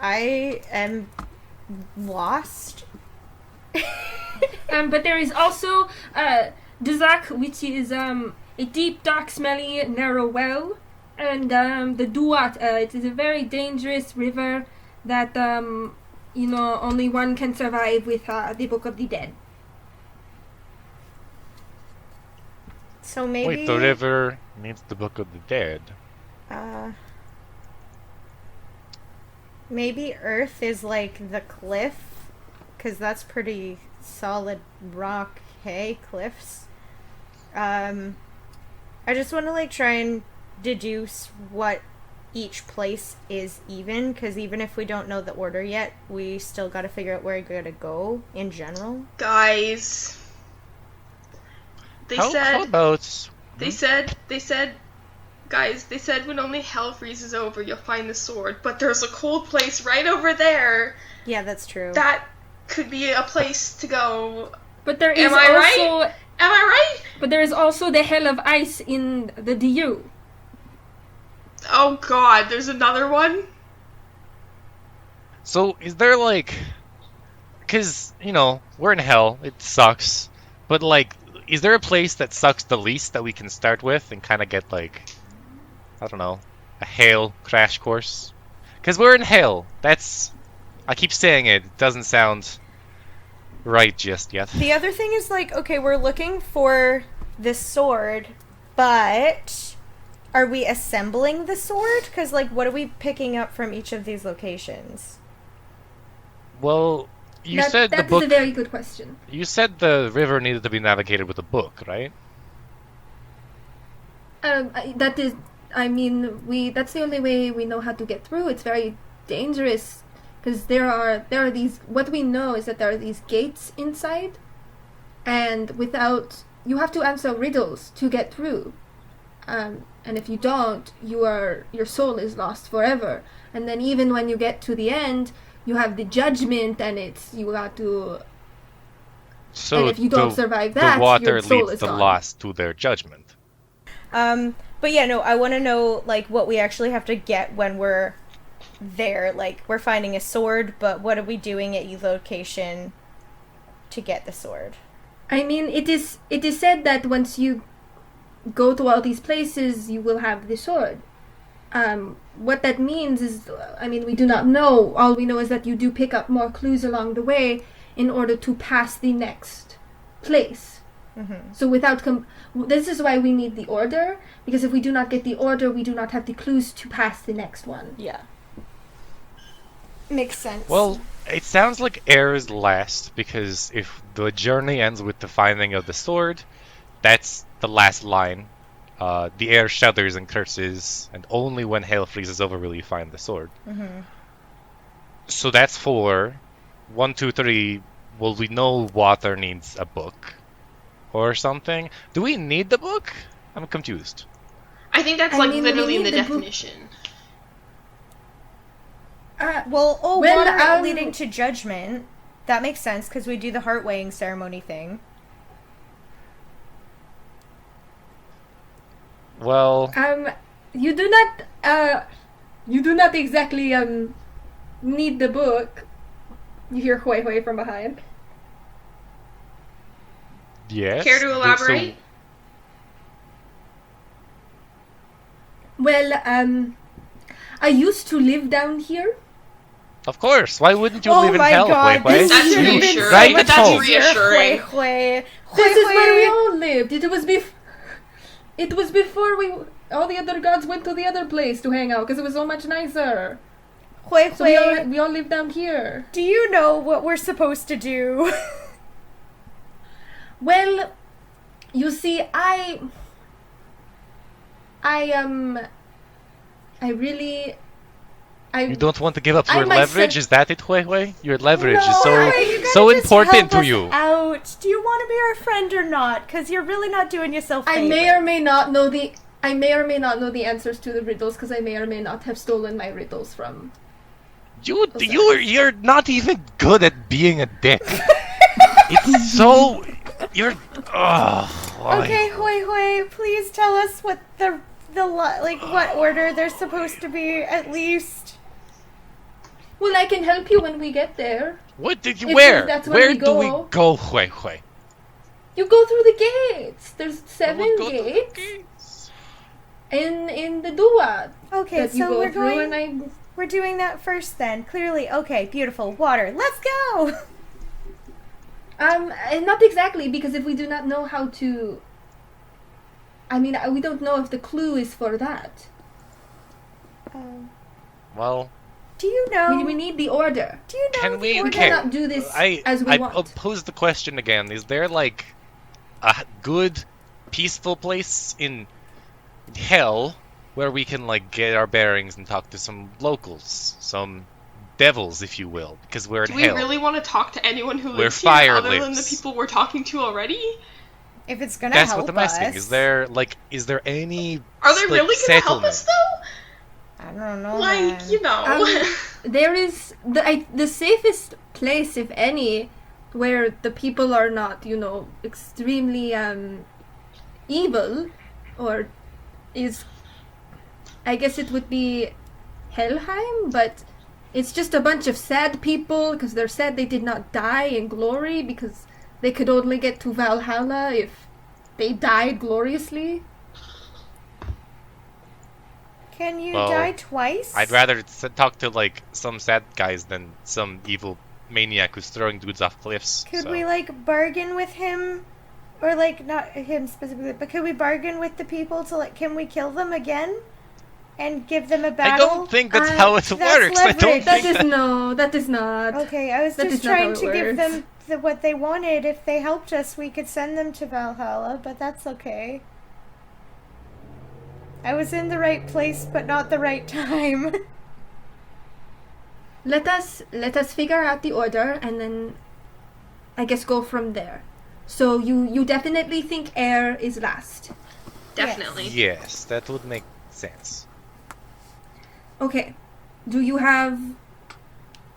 I am lost. But there is also Duzak, which is a deep, dark, smelly, narrow well, and the Duat. It is a very dangerous river that only one can survive with the Book of the Dead. So maybe Wait, the river means the Book of the Dead. maybe Earth is like the cliff, because that's pretty solid rock, cliffs. I just want to like try and deduce what each place is even, because even if we don't know the order yet, we still got to figure out where we're gonna go in general. Guys, How about... they said, guys, they said when only hell freezes over, you'll find the sword. But there's a cold place right over there. Yeah, that's true. That could be a place to go. But there is Am I also right? Am I right? But there is also the hell of ice in the DU. Oh god, there's another one? So, is there like... Because, you know, we're in hell, it sucks. But, like, is there a place that sucks the least that we can start with and kind of get, like, I don't know, a hail crash course? Because we're in hell. That's... I keep saying it. It doesn't sound right just yet. The other thing is, like, okay, we're looking for this sword, but... Are we assembling the sword? Because, like, what are we picking up from each of these locations? Well, you said the that book... is a very good question. You said the river needed to be navigated with a book, right? That is, I mean, that's the only way we know how to get through. It's very dangerous, because there are these, what we know is that there are these gates inside, and you have to answer riddles to get through. And if you don't, your soul is lost forever. And then even when you get to the end, you have the judgment, and you got to... So and if you don't survive that, the water your soul leads is the gone. lost to their judgment. But yeah, no, I want to know, like, what we actually have to get when we're there. Like, we're finding a sword, but what are we doing at each location to get the sword? I mean, it is said that once you go to all these places, you will have the sword. What that means is, I mean, we do not know. All we know is that you do pick up more clues along the way in order to pass the next place. Mm-hmm. So this is why we need the order, because if we do not get the order, we do not have the clues to pass the next one. Yeah. Makes sense. Well, it sounds like air is last, because if the journey ends with the finding of the sword, that's the last line. The air shudders and curses, and only when hell freezes over will you find the sword. Mm-hmm. So that's 4. 1, 2, 3. Well, we know water needs a book or something. Do we need the book? I'm confused. I think that's I mean, literally in we the need the book. definition. Water leading to judgment. That makes sense, because we do the heart weighing ceremony thing. Well, You do not exactly need the book. You hear Hui Hui from behind. yes. Care to elaborate? Well, I used to live down here. Of course. Why wouldn't you Oh live in my hell, God, Hui Hui? this That's should have been reassuring. so Right much at home. easier. Reassuring. Hui. This is where we all lived. It was before all the other gods went to the other place to hang out, because it was so much nicer. Hui. So we all live down here. Do you know what we're supposed to do? Well, you see, You don't want to give up I your myself- leverage? Is that it, Hui Hui? Your leverage is You so gotta just important help to us you. Out. Do you want to be our friend or not? Because you're really not doing yourself I favor. may or may not know the answers to the riddles, because I may or may not have stolen my riddles from. You're not even good at being a dick. It's so you're. Okay, Hui, please tell us what what order they're supposed to be at least. Well, I can help you when we get there. What did you? If Where? that's where Where we do we go. go, Hui Hui? You go through the gates. There's 7 We'll go to the gates gates. in the Dua. Okay, that you so go we're through, going. We're doing that first then. Clearly, okay, beautiful. Water. Let's go. And not exactly, because if we do not know how to, I mean, we don't know if the clue is for that. Well, Do you know? We need the order. Do you know Can the we? order? We cannot do this as we I want. pose the question again. Is there like a good, peaceful place in hell where we can like get our bearings and talk to some locals, some devils, if you will, because we're in Do we hell. really want to talk to anyone who Where lives here fire other than the lives. people we're talking to already? If it's gonna That's help what I'm asking. us. Is there any? Are they like, really gonna help us settlement? though? I don't know. Like, man. you know. There is the safest place, if any, where the people are not, extremely evil, or is, I guess it would be Helheim, but it's just a bunch of sad people because they're sad they did not die in glory because they could only get to Valhalla if they died gloriously. Can you Well, die twice? I'd rather talk to like some sad guys than some evil maniac who's throwing dudes off cliffs. Could so. we like bargain with him, or like not him specifically, but could we bargain with the people to like? Can we kill them again, and give them a I battle? don't think that's how it that's works. I don't leverage. That think is no, that is not. Okay, I was That just is not how trying it to give works. them what they wanted. If they helped us, we could send them to Valhalla, but that's okay. I was in the right place, but not the right time. Let us figure out the order and then I guess go from there. So you definitely think air is last. Definitely. Yes, that would make sense. Okay. Do you have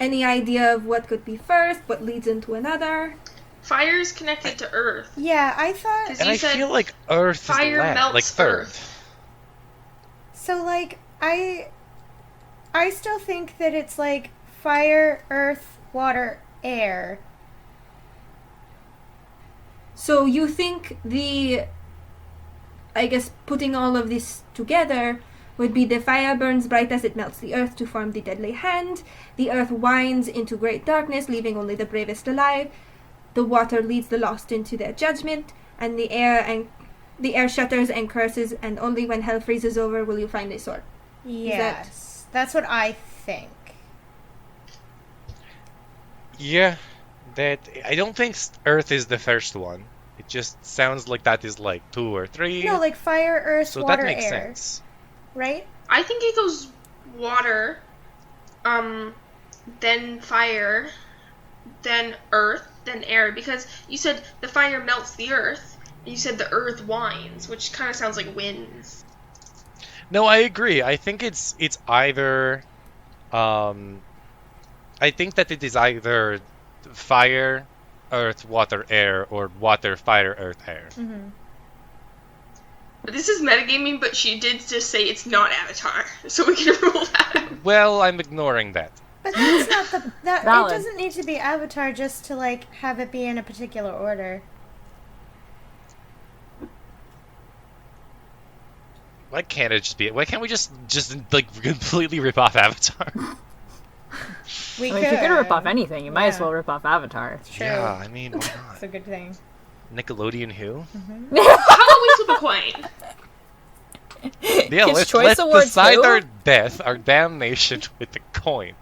any idea of what could be first, what leads into another? Fire's connected to Earth. Yeah, I thought 'Cause And you I said feel like Earth fire is melts like third. Earth. so. Like I still think that it's like fire, earth, water, air. So you think I guess putting all of this together would be the fire burns bright as it melts the earth to form the deadly hand. The earth winds into great darkness, leaving only the bravest alive. The water leads the lost into their judgment, and the air shudders and curses, and only when hell freezes over will you find a sword. Yes, that's what I think. Yeah, that I don't think Earth is the first one. It just sounds like that is like 2 or 3. No, like fire, earth, so water, that makes air, sense. right? I think it goes water, then fire, then earth, then air, because you said the fire melts the earth, and you said the earth winds, which kind of sounds like winds. No, I agree. I think it's either I think that it is either fire, earth, water, air, or water, fire, earth, air. Mm-hmm. This is metagaming, but she did just say it's not Avatar, so we can rule that out. Well, I'm ignoring that. But that's not that. It Valid. doesn't need to be Avatar just to like have it be in a particular order. Why can't it just be? Why can't we just like completely rip off Avatar? We I mean, if you're gonna rip off anything, you might as Yeah. well rip off Avatar. True. Yeah, I mean, why It's a not? good thing. Nickelodeon who? How about we flip a coin? Yeah, Kids' let's Choice Awards decide who? our death, our damnation with the coin.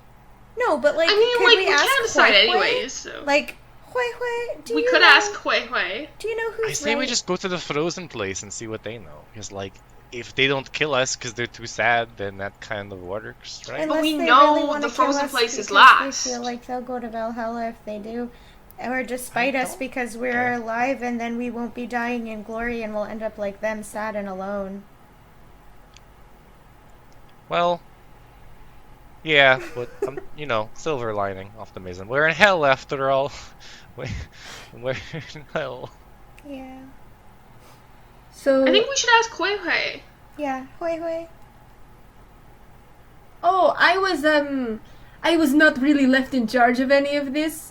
No, but like, I mean, could like, we we ask can't decide Hui Hui? anyways, so. Like, Hui Hui, do We you could know, ask Hui Hui. Do you know who's I say we right? just go to the frozen place and see what they know. Because, like, if they don't kill us because they're too sad, then that kind of works, right? Unless we they know really wanna the frozen kill us place is because last. They feel like they'll go to Valhalla if they do, or just spite us don't because we're alive, and then we won't be dying in glory, and we'll end up like them, sad and alone. Well, yeah, but, silver lining, optimism. We're in hell after all. We're in hell. Yeah, So I think we should ask Hui Hui. yeah, Hui Hui. Oh, I was not really left in charge of any of this.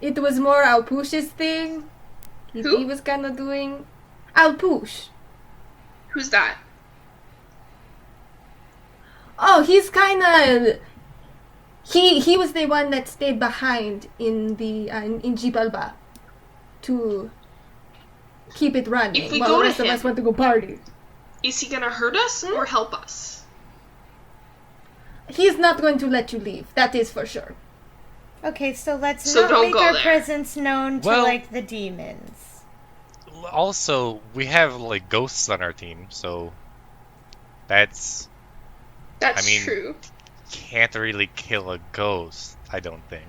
It was more Alpush's thing. Who? He was kind of doing Alpush. Who's that? Oh, he's kind of he was the one that stayed behind in the in Jibalba to keep it running. If we while go the to rest of him- us went to go party. Is he gonna hurt us or help us? he is not going to let you leave. That is for sure. Okay, so let's So not don't make go our there. presence known to, Well- like, the demons. Also, we have like ghosts on our team, so that's That's I mean- true. can't really kill a ghost. I don't think.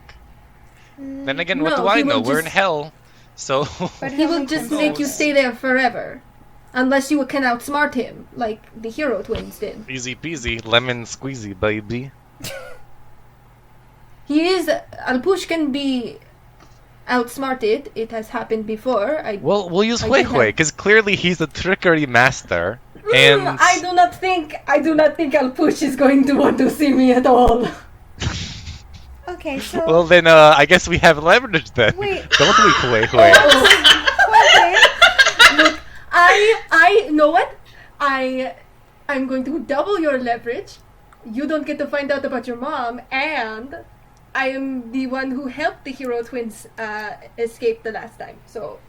Mm, Then again, what No, do I he will know? We're in just- hell, so But He he'll will make just himself make you known. stay there forever. Unless you can outsmart him, like the hero twins did. easy peasy, lemon squeezy, baby. Alpush can be outsmarted. It has happened before. Well, we'll use I Hui did Hui, have- because clearly he's a trickery master. And I do not think Alpush is going to want to see me at all. Okay, so... well, then I guess we have leverage then, Wait. don't we, Hui Hui? Okay. Look, I know what? I'm going to double your leverage. You don't get to find out about your mom, and I am the one who helped the hero twins escape the last time. So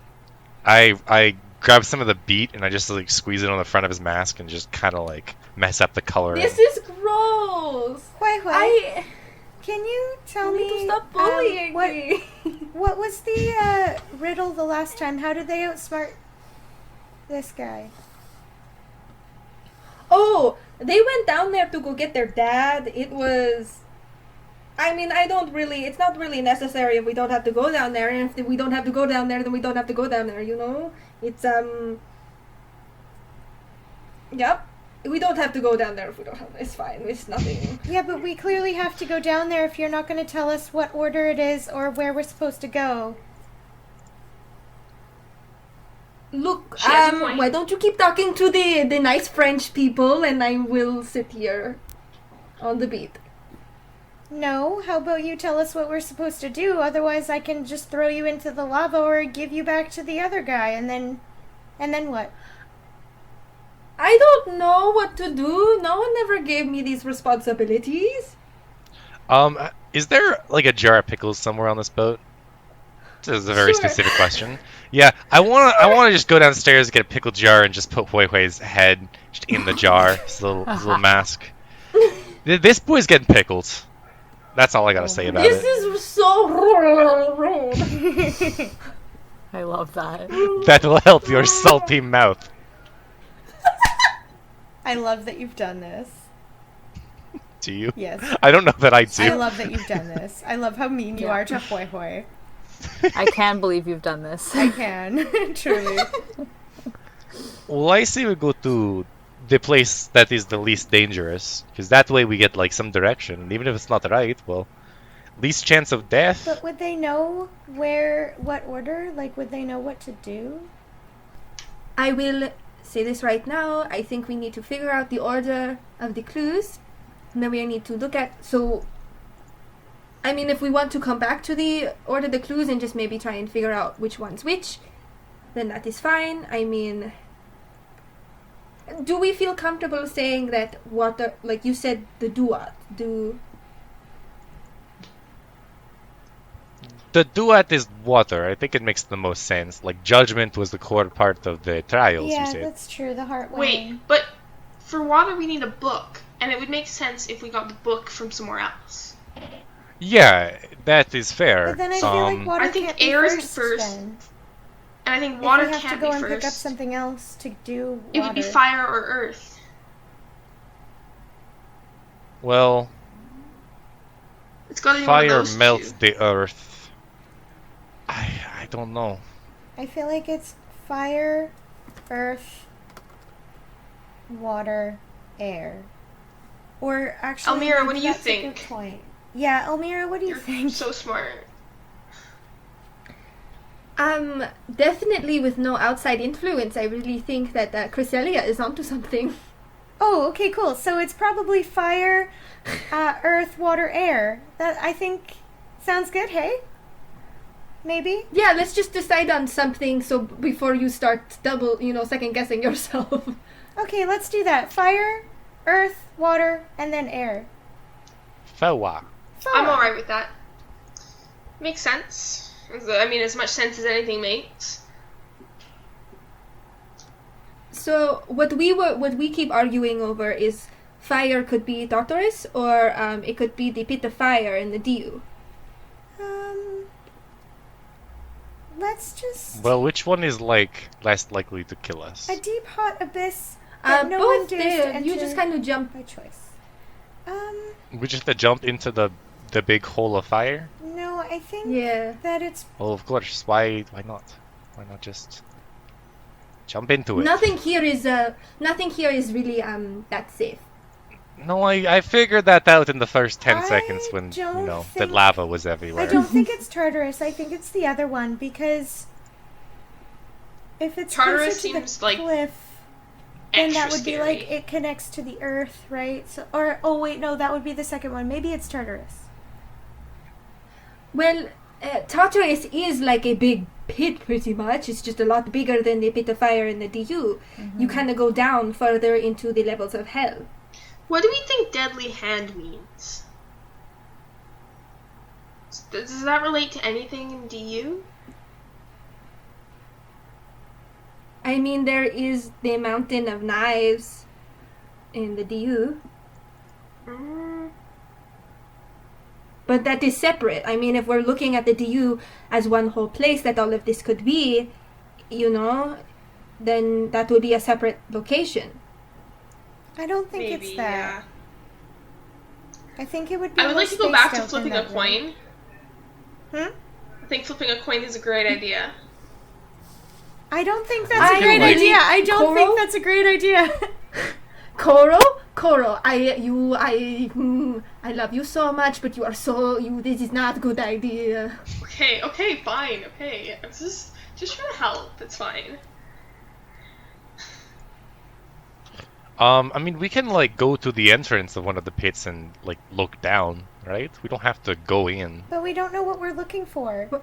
I grab some of the beet and I just like squeeze it on the front of his mask and just kind of like mess up the coloring. this is gross. Hui Hui, I can you tell need me... to stop bullying what, me. what was the riddle the last time? How did they outsmart this guy? Oh, they went down there to go get their dad. It was. I mean, it's not really necessary if we don't have to go down there, and if we don't have to go down there, then we don't have to go down there, you know? It's, Yep. We don't have to go down there if we don't have. It's fine. It's nothing. Yeah, but we clearly have to go down there if you're not going to tell us what order it is or where we're supposed to go. Look, She has a point. why don't you keep talking to the nice French people, and I will sit here on the beat. No, how about you tell us what we're supposed to do? Otherwise, I can just throw you into the lava or give you back to the other guy, and then what? I don't know what to do. No one ever gave me these responsibilities. Is there like a jar of pickles somewhere on this boat? This is a very Sure. specific question. Yeah, I wanna just go downstairs, get a pickle jar, and just put Hui Hui's head just in the jar, his little mask. This boy's getting pickled. That's all I gotta say about This it. is so rude. I love that. That will help your salty mouth. I love that you've done this. Do you? Yes. I don't know that I do. I love that you've done this. I love how mean you Yeah. are to Hui Hui. I can believe you've done this. I can. Truly. Well, I say we go to the place that is the least dangerous, because that way we get like some direction, and even if it's not right, well, least chance of death. But would they know what order? Like, would they know what to do? I will say this right now. I think we need to figure out the order of the clues. And then we need to look at. So, I mean, if we want to come back to the order of the clues and just maybe try and figure out which one's which, then that is fine. I mean, do we feel comfortable saying that water, like you said, the duat, The duat is water. I think it makes the most sense. Like judgment was the core part of the trials. Yeah, You said. that's true. The heart Wait, weighing. but for water we need a book, and it would make sense if we got the book from somewhere else. Yeah, that is fair. But then I feel like water I think can't be air isn't first. first. Then. And I think If water we have can't to go be and first. pick up something else to do It would be water. fire or earth. Well, It's gotta be one of fire those melts two. the earth. I don't know. I feel like it's fire, earth, water, air. Or actually, Elmira, what maybe do you that's a good think? point. Yeah, Elmira, what do you You're think? so smart. Definitely with no outside influence, I really think that Cresselia is onto something. Oh, okay, cool. So it's probably fire, earth, water, air. That I think sounds good. Hey, maybe. Yeah, let's just decide on something so before you start second guessing yourself. Okay, let's do that. Fire, earth, water, and then air. Fawa. I'm alright with that. Makes sense. I mean, as much sense as anything makes. So what we keep arguing over is fire could be Tartarus, or it could be the pit of fire in the Diu. Let's just... Well, which one is like less likely to kill us? A deep hot abyss that no Both one dares to there. enter You just kind of jump. by choice. We just have to jump into the big hole of fire? No, I think Yeah. that it's... Well, of course. Why not? Why not just jump into it? Nothing here is really that safe. No, I figured that out in the first 10 I seconds when, don't the think- lava was everywhere. I don't think it's Tartarus. I think it's the other one, because if it's Tartarus closer to seems the like cliff, then extra that would be scary. like it connects to the earth, right? So, or oh wait, no, that would be the second one. Maybe it's Tartarus. Well, Tartarus is like a big pit, pretty much. It's just a lot bigger than the pit of fire in the Diu. You kind of go down further into the levels of hell. What do we think deadly hand means? Does that relate to anything in DU? I mean, there is the mountain of knives in the Diu, but that is separate. I mean, if we're looking at the Diu as one whole place that all of this could be, then that would be a separate location. I don't think Maybe, it's that. yeah. I think it would be. I would more like to go back spaced to out flipping than a that way. coin. Hmm? I think flipping a coin is a great idea. I don't think that's I a great really- idea. I don't Coral? think that's a great idea. Coral, I love you so much, but this is not a good idea. Okay, fine, okay. I'm just trying to help. It's fine. I mean, we can like go to the entrance of one of the pits and like look down, right? We don't have to go in. But we don't know what we're looking for. We're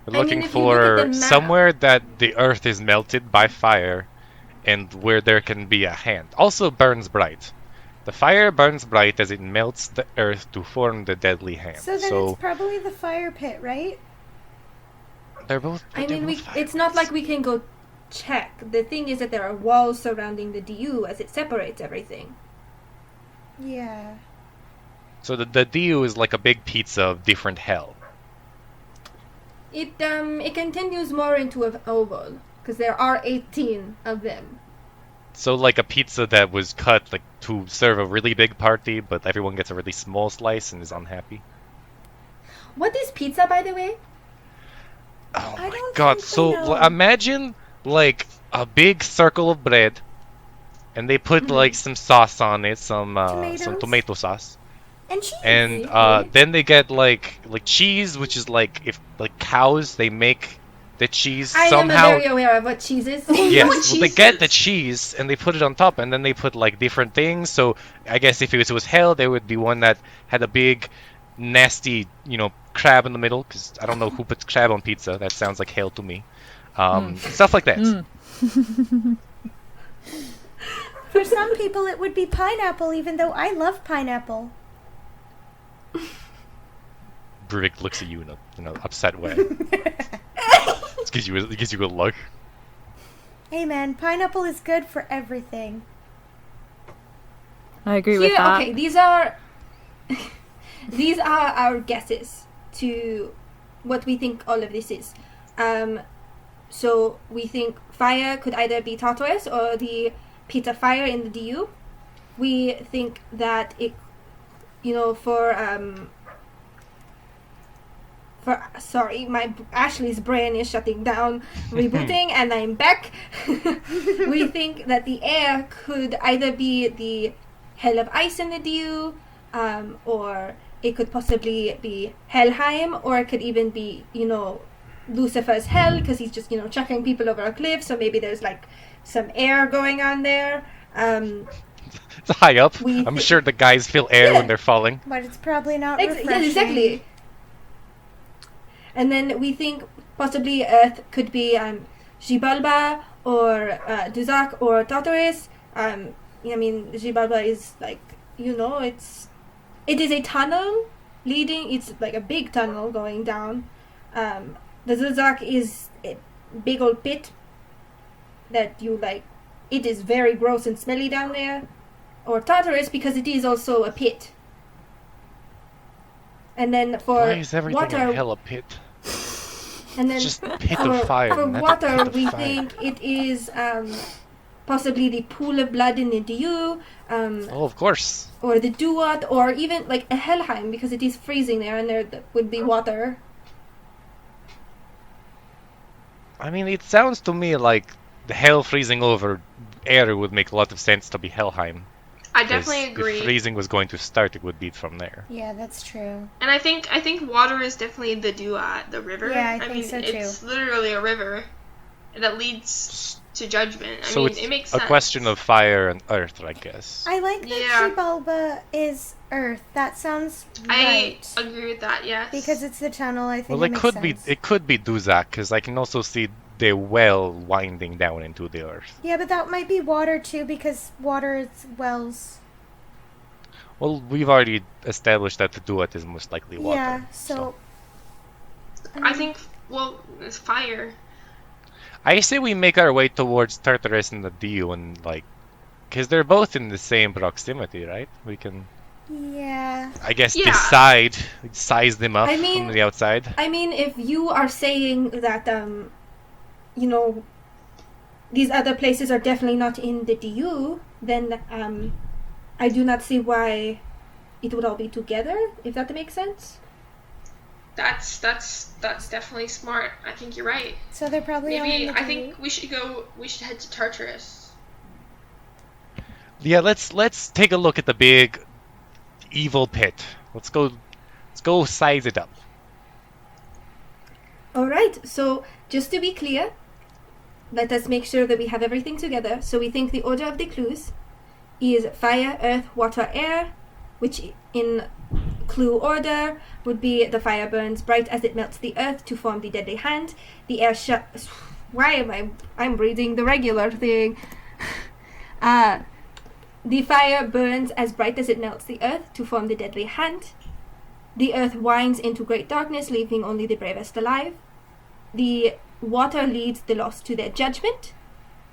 I mean, looking if you look at for the map- somewhere that the earth is melted by fire and where there can be a hand. Also burns bright. The fire burns bright as it melts the earth to form the deadly hand. So then it's probably the fire pit, right? they're both. I they're mean, both fire it's not pits. like we can go check. The thing is that there are walls surrounding the Diu as it separates everything. Yeah. So the Diu is like a big pizza of different hell. It continues more into an oval because there are 18 of them. So like a pizza that was cut like to serve a really big party, but everyone gets a really small slice and is unhappy. What is pizza, by the way? Oh I my don't god! think we So know. imagine like a big circle of bread, and they put like some sauce on it, some Tomatoes? tomato sauce, And cheese. and Okay. then they get like cheese, which is like if like cows they make the cheese I am somehow. very aware of what cheese is. Yes, what well, they cheese get is. the cheese and they put it on top, and then they put like different things. So I guess if it was hell, there would be one that had a big, nasty, crab in the middle. Because I don't know who puts crab on pizza. That sounds like hell to me. Stuff like that. For some people, it would be pineapple, even though I love pineapple. Bruvik looks at you in an upset way. It gives you good luck. Hey man, pineapple is good for everything. I agree with Yeah, that. okay, these are our guesses to what we think all of this is. So we think fire could either be Tartarus or the pit of fire in the Diu. We think that it, sorry, my Ashley's brain is shutting down, rebooting, and I'm back. We think that the air could either be the hell of ice in the Diu, or it could possibly be Helheim, or it could even be, Lucifer's hell, because he's just, chucking people over a cliff, so maybe there's like some air going on there. It's high up. We I'm thi- sure the guys feel air Yeah. when they're falling. But it's probably not Yeah, refreshing. exactly. And then we think possibly Earth could be Xibalba or Duzak or Tartarus. I mean, Xibalba is like, it is a tunnel leading. It's like a big tunnel going down. The Duzak is a big old pit that you like. It is very gross and smelly down there. or Tartarus because it is also a pit. And then for Why is everything water, in hell a pit? and then It's just a pit of fire. for not a water, pit of we fire. think it is possibly the pool of blood in the dew, Oh, of course. or the duat, or even like a Helheim because it is freezing there, and there would be water. I mean, it sounds to me like the hell freezing over air would make a lot of sense to be Helheim. I 'cause definitely agree. If freezing was going to start, it would be from there. Yeah, that's true. And I think water is definitely the duat, the river. Yeah, I think mean, so, too. it's literally a river that leads to judgment. I So mean, it's it makes a sense. question of fire and earth, I guess. I like that Yeah. Xibalba is Earth. That sounds I right. agree with that. Yes. Because it's the tunnel, I think Well, it it makes could sense. be Duzak, because I can also see the well winding down into the earth. Yeah, but that might be water too, because water is wells. Well, we've already established that the duat is most likely water. Yeah, so... I think it's fire. I say we make our way towards Tartarus and the Dio, and because they're both in the same proximity, right? We can, Yeah. I guess, Yeah. size them up I mean- from the outside. I mean, if you are saying that, these other places are definitely not in the DU, then I do not see why it would all be together, if that makes sense. That's definitely smart. I think you're right. So they're probably all in Maybe the I DU. think we should head to Tartarus. Yeah, let's take a look at the big evil pit. Let's go size it up. Alright, so just to be clear, let us make sure that we have everything together. So we think the order of the clues is fire, earth, water, air, which in clue order would be the fire burns bright as it melts the earth to form the deadly hand. The air Why am I'm reading the regular thing. The fire burns as bright as it melts the earth to form the deadly hand. The earth winds into great darkness, leaving only the bravest alive. The water leads the lost to their judgment.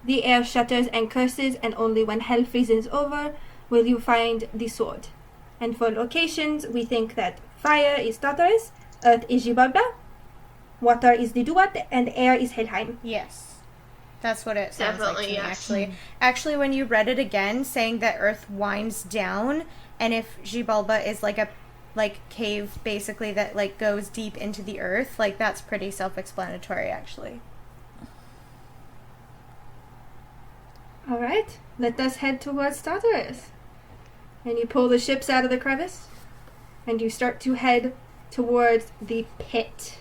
The air shudders and curses, and only when hell freezes over will you find the sword. And for locations, we think that fire is Tartarus, earth is Xibalba, water is the Duat, and air is Helheim. Yes. That's what it sounds like to Definitely, me, yes. actually. Actually, when you read it again, saying that Earth winds down, and if Xibalba is like a cave, basically, that goes deep into the earth, that's pretty self-explanatory, actually. Alright, let us head towards Tartarus. And you pull the ships out of the crevice, and you start to head towards the pit.